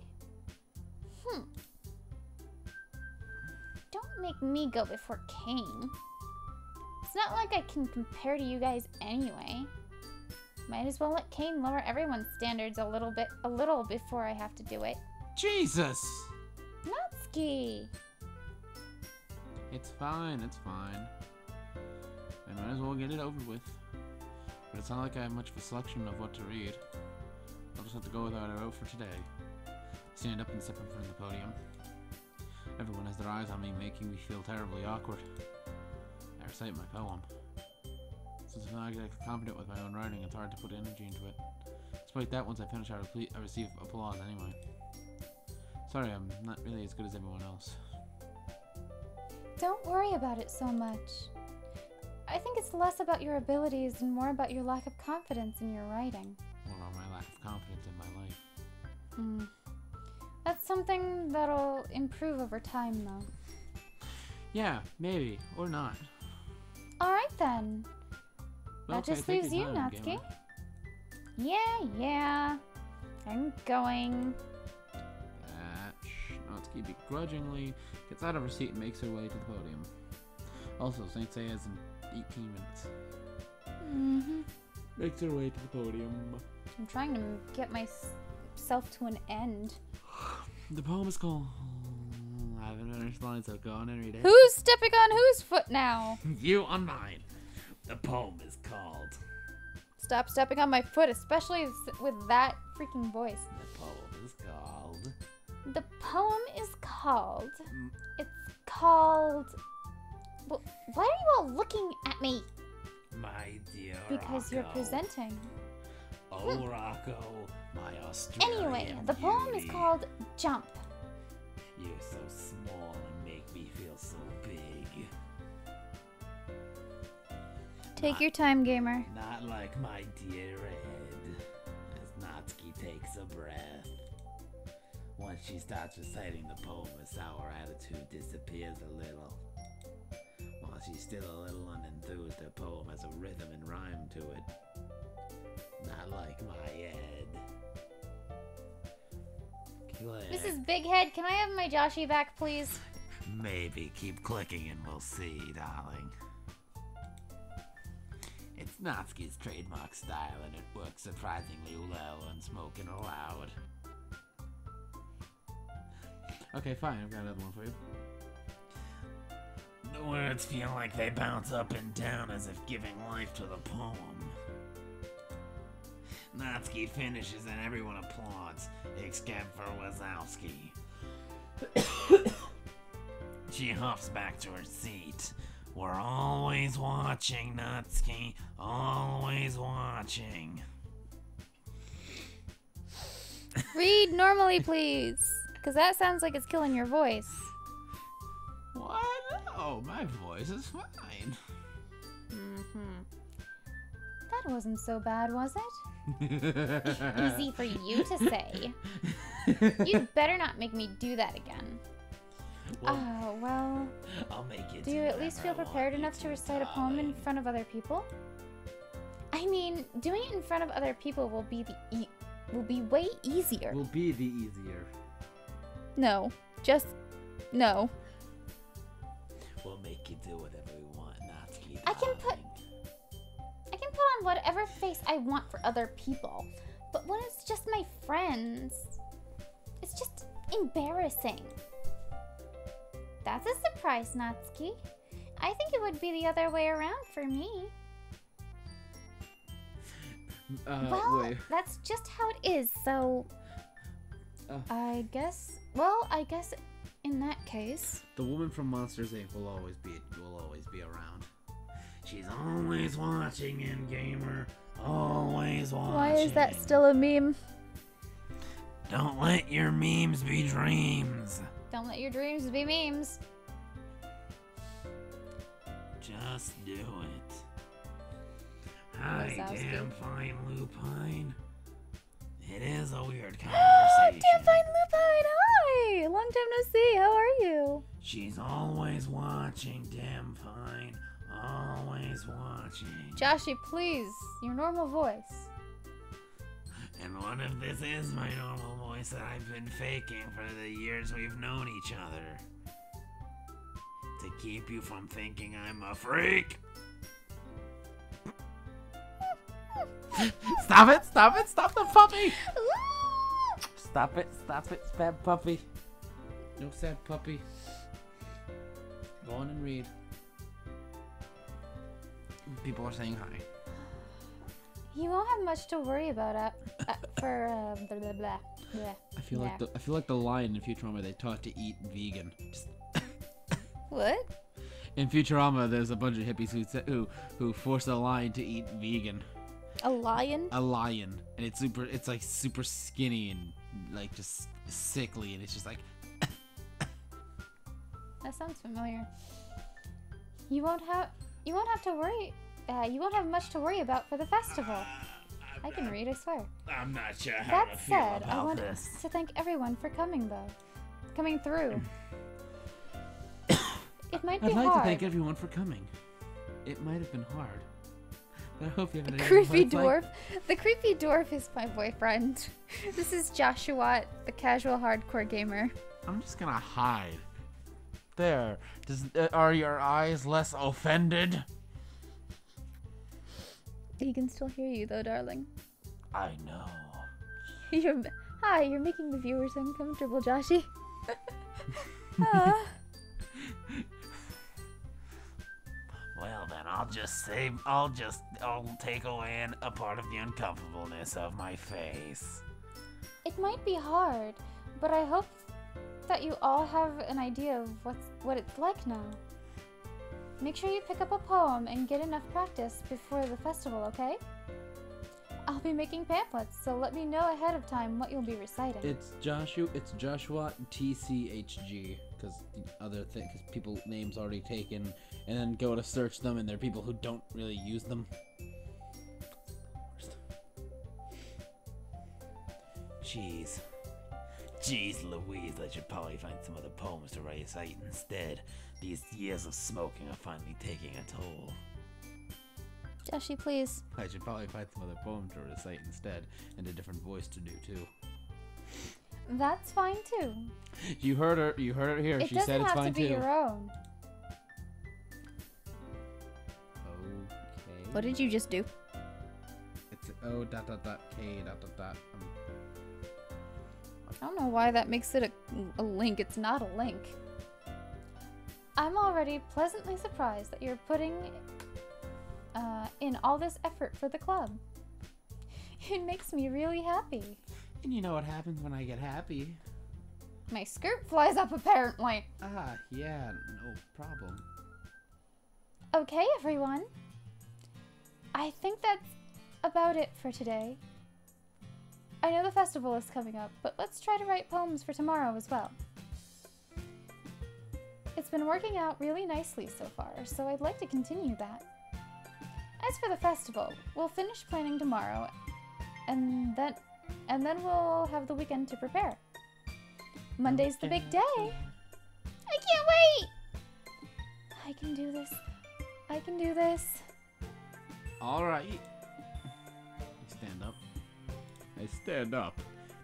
Don't make me go before Kane. It's not like I can compare to you guys anyway. Might as well let Kane lower everyone's standards a little before I have to do it. Jesus! Natsuki! It's fine, it's fine. I might as well get it over with. But it's not like I have much of a selection of what to read. I'll just have to go with what I wrote for today. Stand up and step in front of the podium. Everyone has their eyes on me, making me feel terribly awkward. I recite my poem. Since I'm not exactly confident with my own writing, it's hard to put energy into it. Despite that, once I finish, I receive applause anyway. Sorry, I'm not really as good as everyone else. Don't worry about it so much. I think it's less about your abilities and more about your lack of confidence in your writing. Or my lack of confidence in my life. That's something that'll improve over time, though. Yeah, maybe. Or not. Alright then. That Okay, just take leaves your you, time, Natsuki. gamer. Yeah. I'm going. Natsuki begrudgingly gets out of her seat and makes her way to the podium. Also, Saint Seiya's in 18 minutes. Makes her way to the podium. I'm trying to get myself to an end. The poem is called... I haven't finished the line, so go on and read it. Who's stepping on whose foot now? You on mine. The poem is called... Stop stepping on my foot, especially with that freaking voice. The poem is called... The poem is called... It's called... Why are you all looking at me? My dear Because you're Rocco. presenting. Oh, Rocco, my Australian Anyway, the poem is beauty. called Jump. You're so small and make me feel so big. Take your time, gamer. Not like my dear Ed. As Natsuki takes a breath. Once she starts reciting the poem, her sour attitude disappears a little. While she's still a little unenthused, her poem has a rhythm and rhyme to it. Not like my Ed. Click. Mrs. Big Head, can I have my Joshie back, please? Maybe keep clicking and we'll see, darling. It's Natsuki's trademark style and it works surprisingly well when spoken aloud. Okay, fine. I've got another one for you. The words feel like they bounce up and down as if giving life to the poem. Natsuki finishes and everyone applauds, except for Wazowski. She huffs back to her seat. We're always watching, Natsuki. Always watching. Read normally, please. Because that sounds like it's killing your voice. What? No, my voice is fine. Mm-hmm. That wasn't so bad, was it? Easy for you to say. You'd better not make me do that again. Oh, well. I'll make you Do you at least feel prepared enough to recite a poem in front of other people? I mean, doing it in front of other people will be way easier. Will be the easier. No. Just no. We'll make you do whatever we want, Natsuki. I can put on whatever face I want for other people. But when it's just my friends, it's just embarrassing. That's a surprise, Natsuki. I think it would be the other way around for me. Well, Wait. that's just how it is, so... I guess in that case. The woman from Monsters Inc. will always be around. She's always watching, Gamer. Always watching. Why is that still a meme? Don't let your memes be dreams. Don't let your dreams be memes. Just do it. Hi, Wazowski. damn fine lupine. It is a weird Damn conversation. fine lupine! Hi! Long time no see. How are you? She's always watching, damn fine. Always watching. Joshy, please. Your normal voice. And what if this is my normal voice that I've been faking for the years we've known each other? To keep you from thinking I'm a freak. Stop it! Stop it! Stop the puppy! Stop it! Stop it! Sad puppy. No sad puppy. Go on and read. People are saying hi. You won't have much to worry about for blah blah blah. Blah. I feel like the line in Futurama they taught to eat vegan. Just What? in Futurama, there's a bunch of hippies who force a lion to eat vegan. A lion? A lion, and it's like super skinny and like just sickly, and it's just like That sounds familiar. You won't have to worry. You won't have much to worry about for the festival. I can read, I swear. I'm not sure how That to feel said, I about want this. to thank everyone for coming through. It might be I'd like hard. to thank everyone for coming. It might have been hard, but I hope you have The an creepy dwarf. The creepy dwarf is my boyfriend. This is Joshua, the casual hardcore gamer. I'm just gonna hide. There. Are your eyes less offended? He can still hear you though, darling. I know. Hi, you're making the viewers uncomfortable, Joshy. Ah. Well then, I'll take away a part of the uncomfortableness of my face. It might be hard, but I hope that you all have an idea of what it's like now. Make sure you pick up a poem and get enough practice before the festival, okay? I'll be making pamphlets, so let me know ahead of time what you'll be reciting. It's Joshua TCHG, because the other thing, because people names already taken, and then go to search them, and there are people who don't really use them. Jeez Louise, I should probably find some other poems to recite instead. These years of smoking are finally taking a toll. Joshi, please. I should probably find some other poem to recite instead, and a different voice to do too. That's fine too. You heard her here. It She said it's fine doesn't have to be too. your own. Okay. What did you just do? It's O.K. I don't know why that makes it a link. It's not a link. I'm already pleasantly surprised that you're putting in all this effort for the club. It makes me really happy. And you know what happens when I get happy? My skirt flies up, apparently. Ah, yeah, no problem. Okay, everyone. I think that's about it for today. I know the festival is coming up, but let's try to write poems for tomorrow as well. It's been working out really nicely so far, so I'd like to continue that. As for the festival, we'll finish planning tomorrow, and then we'll have the weekend to prepare. Monday's the big day. I can't wait! I can do this. I can do this. All right. I stand up. I stand up.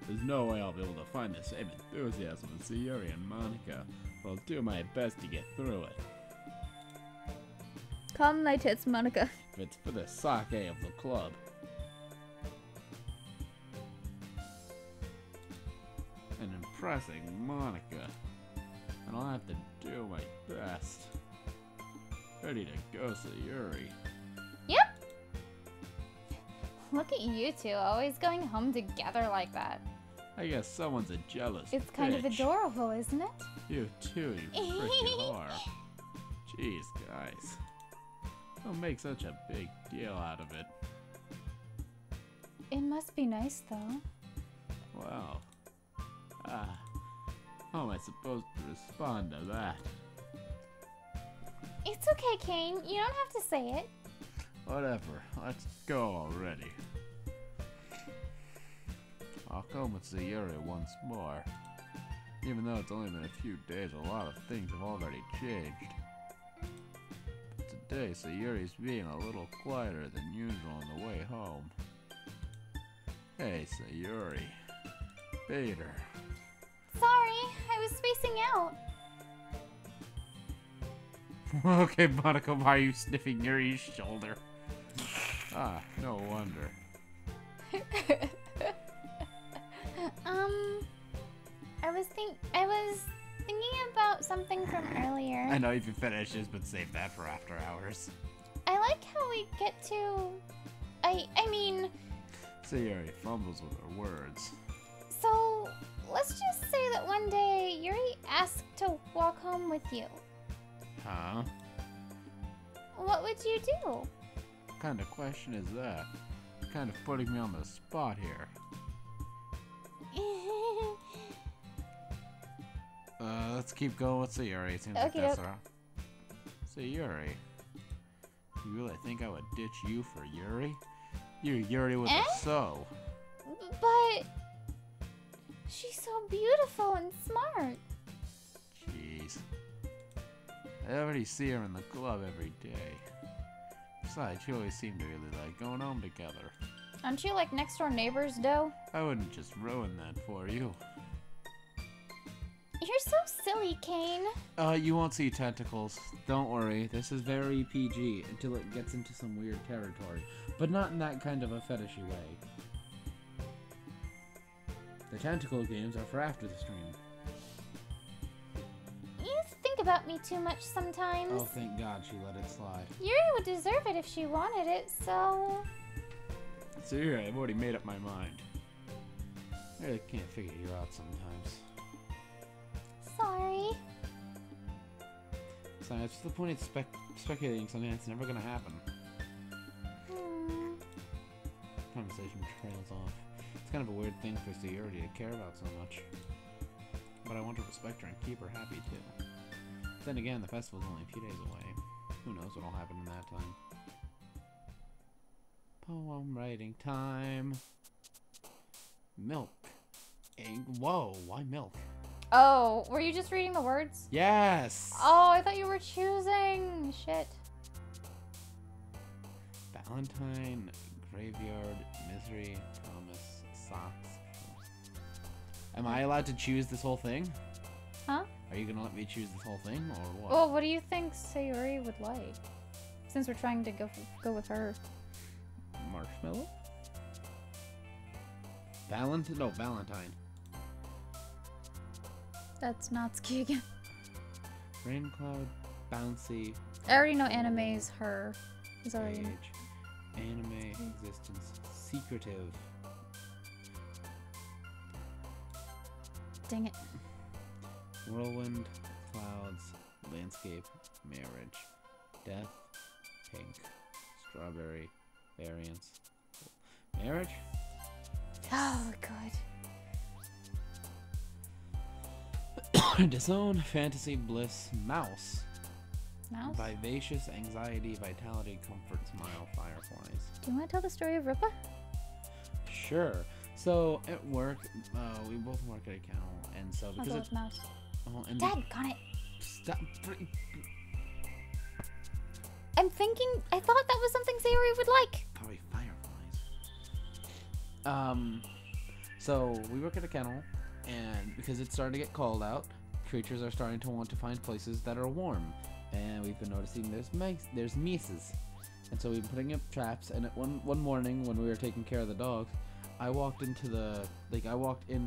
There's no way I'll be able to find the same enthusiasm as Sayuri and Monica, but I'll do my best to get through it. Calm thy tits, Monica. If it's for the sake of the club. And impressing Monica. And I'll have to do my best. Ready to go, Sayuri. Yep. Look at you two, always going home together like that. I guess someone's a jealous It's kind of bitch. adorable, isn't it? You too, you freaking whore. Jeez, guys. Don't make such a big deal out of it. It must be nice, though. Well, how am I supposed to respond to that? It's okay, Kane. You don't have to say it. Whatever, let's go already. I'll come with Sayuri once more. Even though it's only been a few days, a lot of things have already changed. But today, Sayuri's being a little quieter than usual on the way home. Hey, Sayuri. Bader. Sorry, I was spacing out. Okay, Monica, why are you sniffing Yuri's shoulder? Ah, no wonder. I was thinking about something from earlier. I know you can finish this, but save that for after hours. I like how we get to... I mean... Sayuri fumbles with her words. So, let's just say that one day Yuri asked to walk home with you. Huh? What would you do? What kind of question is that? You're kind of putting me on the spot here. Let's keep going with Sayuri. It seems like Okay, that's doke. our... Sayuri. You really think I would ditch you for Yuri? You're Yuri with a so. But... she's so beautiful and smart. Jeez. I already see her in the club every day. Besides, you always seem to really like going home together. Aren't you like next door neighbors, Doe? I wouldn't just ruin that for you. You're so silly, Kane. You won't see tentacles. Don't worry. This is very PG until it gets into some weird territory. But not in that kind of a fetishy way. The tentacle games are for after the stream. You think about me too much sometimes. Oh, thank God she let it slide. Yuri would deserve it if she wanted it, so... So here, I've already made up my mind. I really can't figure you out sometimes. Sorry. Besides, what's the point of speculating something that's never gonna happen? Conversation trails off. It's kind of a weird thing for Sayuri to care about so much. But I want to respect her and keep her happy too. Then again, the festival's only a few days away. Who knows what'll happen in that time. Poem writing time. Milk. Egg. Whoa, why milk? Oh, were you just reading the words? Yes! Oh, I thought you were choosing. Shit. Valentine, graveyard, misery, promise, socks. Am I allowed to choose this whole thing? Huh? Are you gonna let me choose this whole thing, or what? Well, what do you think Sayuri would like? Since we're trying to go with her. Marshmallow? Valentine? No, Valentine. That's Natsuki again. Rain cloud, bouncy. I already know anime's her. He's already. Age, anime existence, secretive. Dang it. Whirlwind, clouds, landscape, marriage, death, pink, strawberry, variance, marriage. Oh, God. Disown, fantasy, bliss, mouse. Mouse? Vivacious, anxiety, vitality, comfort, smile, fireflies. Do you want to tell the story of Ripa? Sure. So at work, we both work at a kennel, and so I'll because go it's with mouse. and Dad, got it. stop. I'm thinking. I thought that was something Sayuri would like. Probably fireflies. So we work at a kennel, and because it's starting to get cold out, creatures are starting to want to find places that are warm. And we've been noticing there's mices. And so we've been putting up traps, and at one morning when we were taking care of the dogs, I walked in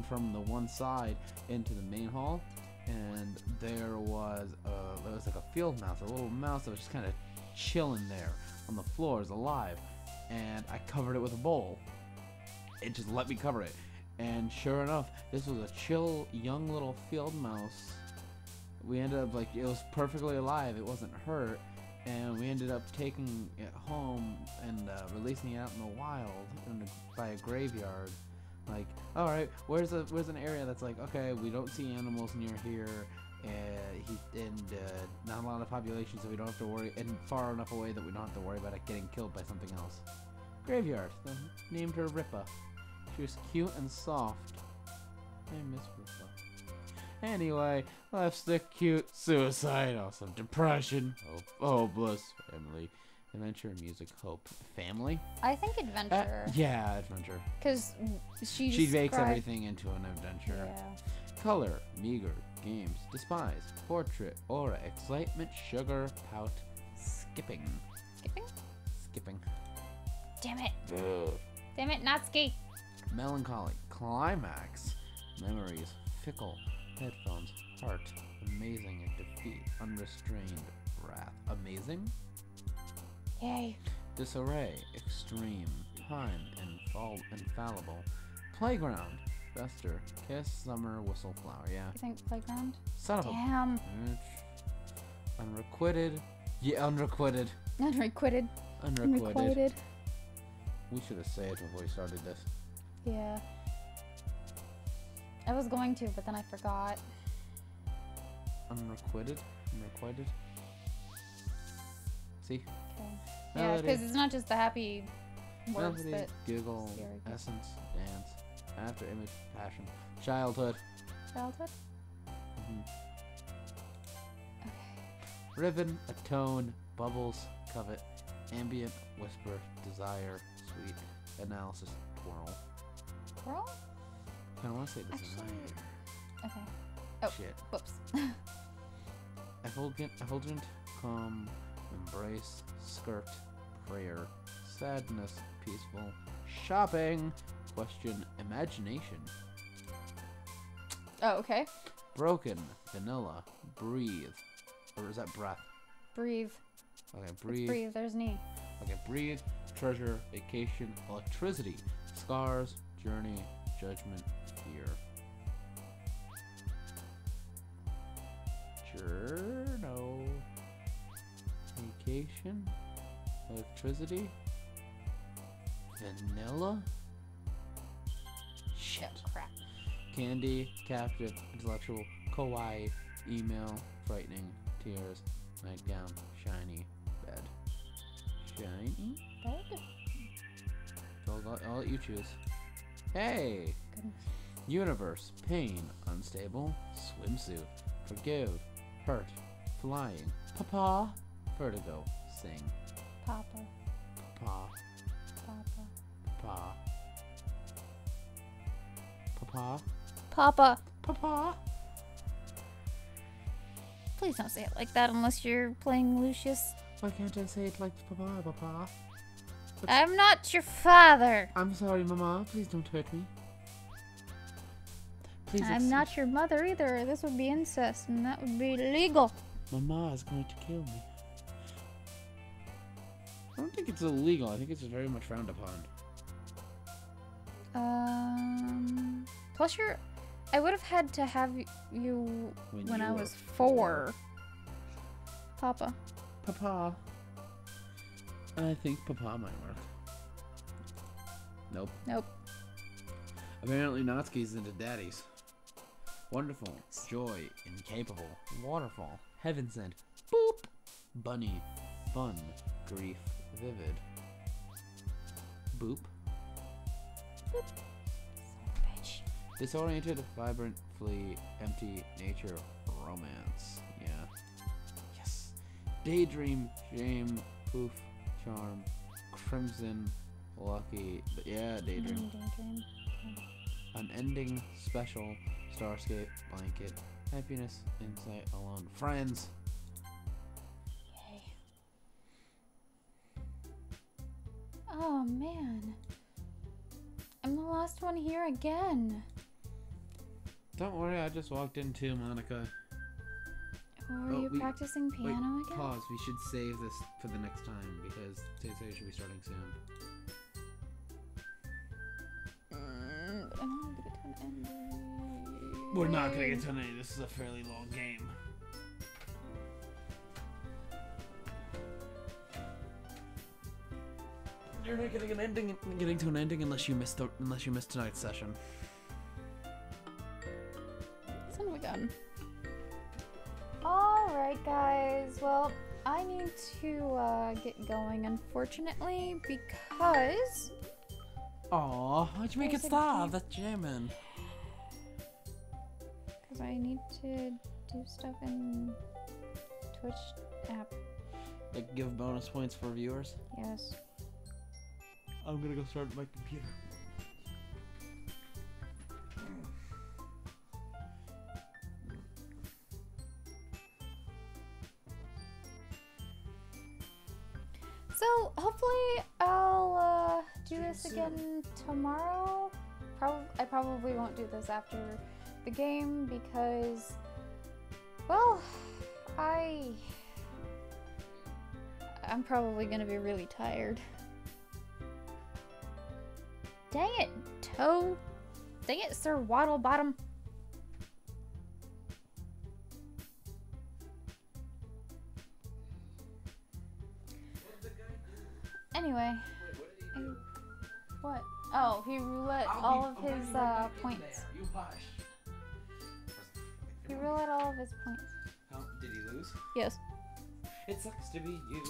from the one side into the main hall, and there was like a field mouse, a little mouse that was just kind of chilling there on the floors alive, and I covered it with a bowl. It just let me cover it, and sure enough, this was a chill young little field mouse. We ended up it was perfectly alive, it wasn't hurt, and we ended up taking it home and releasing it out in the wild by a graveyard. Like, all right, where's an area that's like, okay, we don't see animals near here, and not a lot of population, so we don't have to worry, and far enough away that we don't have to worry about it getting killed by something else. Graveyard. They named her Ripa. She was cute and soft. I miss Ripa. Anyway, lipstick, cute, suicide, awesome, depression, hope, hopeless, family, adventure, music, hope, family. I think adventure. Yeah, adventure. Because she makes everything into an adventure. Yeah. Color, meager, games, despise, portrait, aura, excitement, sugar, pout, skipping. Skipping. Damn it. Ugh. Damn it, Natsuki. Melancholy, climax, memories, fickle, headphones, heart, amazing at defeat, unrestrained, wrath, amazing, Yay. disarray, extreme, timed, infallible, playground, fester, kiss, summer, whistle, flower, yeah. You think playground? Son of Damn. a unrequited, yeah, unrequited, Unrequited. unrequited. We should have said it before we started this. Yeah. I was going to, but then I forgot. Unrequited? Unrequited? See? Okay. Yeah, Melody. because it's not just the happy words, Melody, but giggle, scary. essence, dance, after image, passion, childhood, childhood. mhm, Okay. ribbon, atone, bubbles, covet, ambient, whisper, desire, sweet, analysis, twirl. Twirl? I don't want to say desire. Actually- Okay. Oh. Shit. Whoops. Effulgent, calm, embrace, skirt, prayer, sadness, peaceful, shopping, question, imagination, Oh, okay. broken, vanilla, breathe, or is that breath? Breathe. Okay, It's breathe. breathe. There's knee. Okay, breathe, treasure, vacation, electricity, scars, journey, judgment, fear. Journal. radiation, electricity, vanilla. Shit. Crap. Candy, captive, intellectual, kawaii, email, frightening, tears, nightgown, shiny, bed. Shiny? Bed? I'll let you choose. Hey! Goodness. Universe, pain, unstable, swimsuit, forgive, hurt, flying, papa, vertigo, sing, Papa. papa, Papa. papa, papa, Papa. papa. Please don't say it like that unless you're playing Lucius. Why can't I say it like papa, papa? I'm not your father. I'm sorry, mama. Please don't hurt me. Please. I'm not your mother either. This would be incest, and that would be illegal. Mama is going to kill me. I don't think it's illegal. I think it's very much frowned upon. Plus I would have had to have you when I was 4. Papa. Papa. And I think papa might work. Nope. Nope. Apparently Natsuki's into daddies. Wonderful. Joy. Incapable. Waterfall. Heaven sent. Boop. Bunny. Fun. Grief. Vivid. Boop. Boop. Son of a bitch. Disoriented. Vibrantly empty. Nature. Romance. Yeah. Yes. Daydream. Shame. Poof. Charm. Crimson. Lucky. But yeah, daydream. Daydream. Unending. Special. Starscape. Blanket. Happiness. Insight. Alone. Friends. Yay. Oh man. I'm the last one here again. Don't worry, I just walked in too, Monica. Or are you practicing piano again? Pause. We should save this for the next time because Tay should be starting soon. But I want to get it to an end. We're not gonna get to an end. This is a fairly long game. You're not getting to an ending unless you miss tonight's session. Son of a gun. Alright guys, well, I need to get going unfortunately because... Aw, why'd you make it There's a stop? game. That's jamming. Because I need to do stuff in Twitch app. Like give bonus points for viewers? Yes. I'm gonna go start my computer. So hopefully I'll do this again tomorrow. I probably won't do this after the game because, well, I'm probably gonna be really tired. Dang it, Toe. Dang it, Sir Waddlebottom. Anyway. What? Oh, he roulette all of his points. You hush. He roulette all of his points. How did he lose? Yes. It sucks to be you.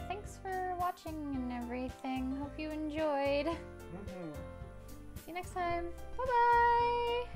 Thanks for watching and everything. Hope you enjoyed. See you next time. Bye-bye!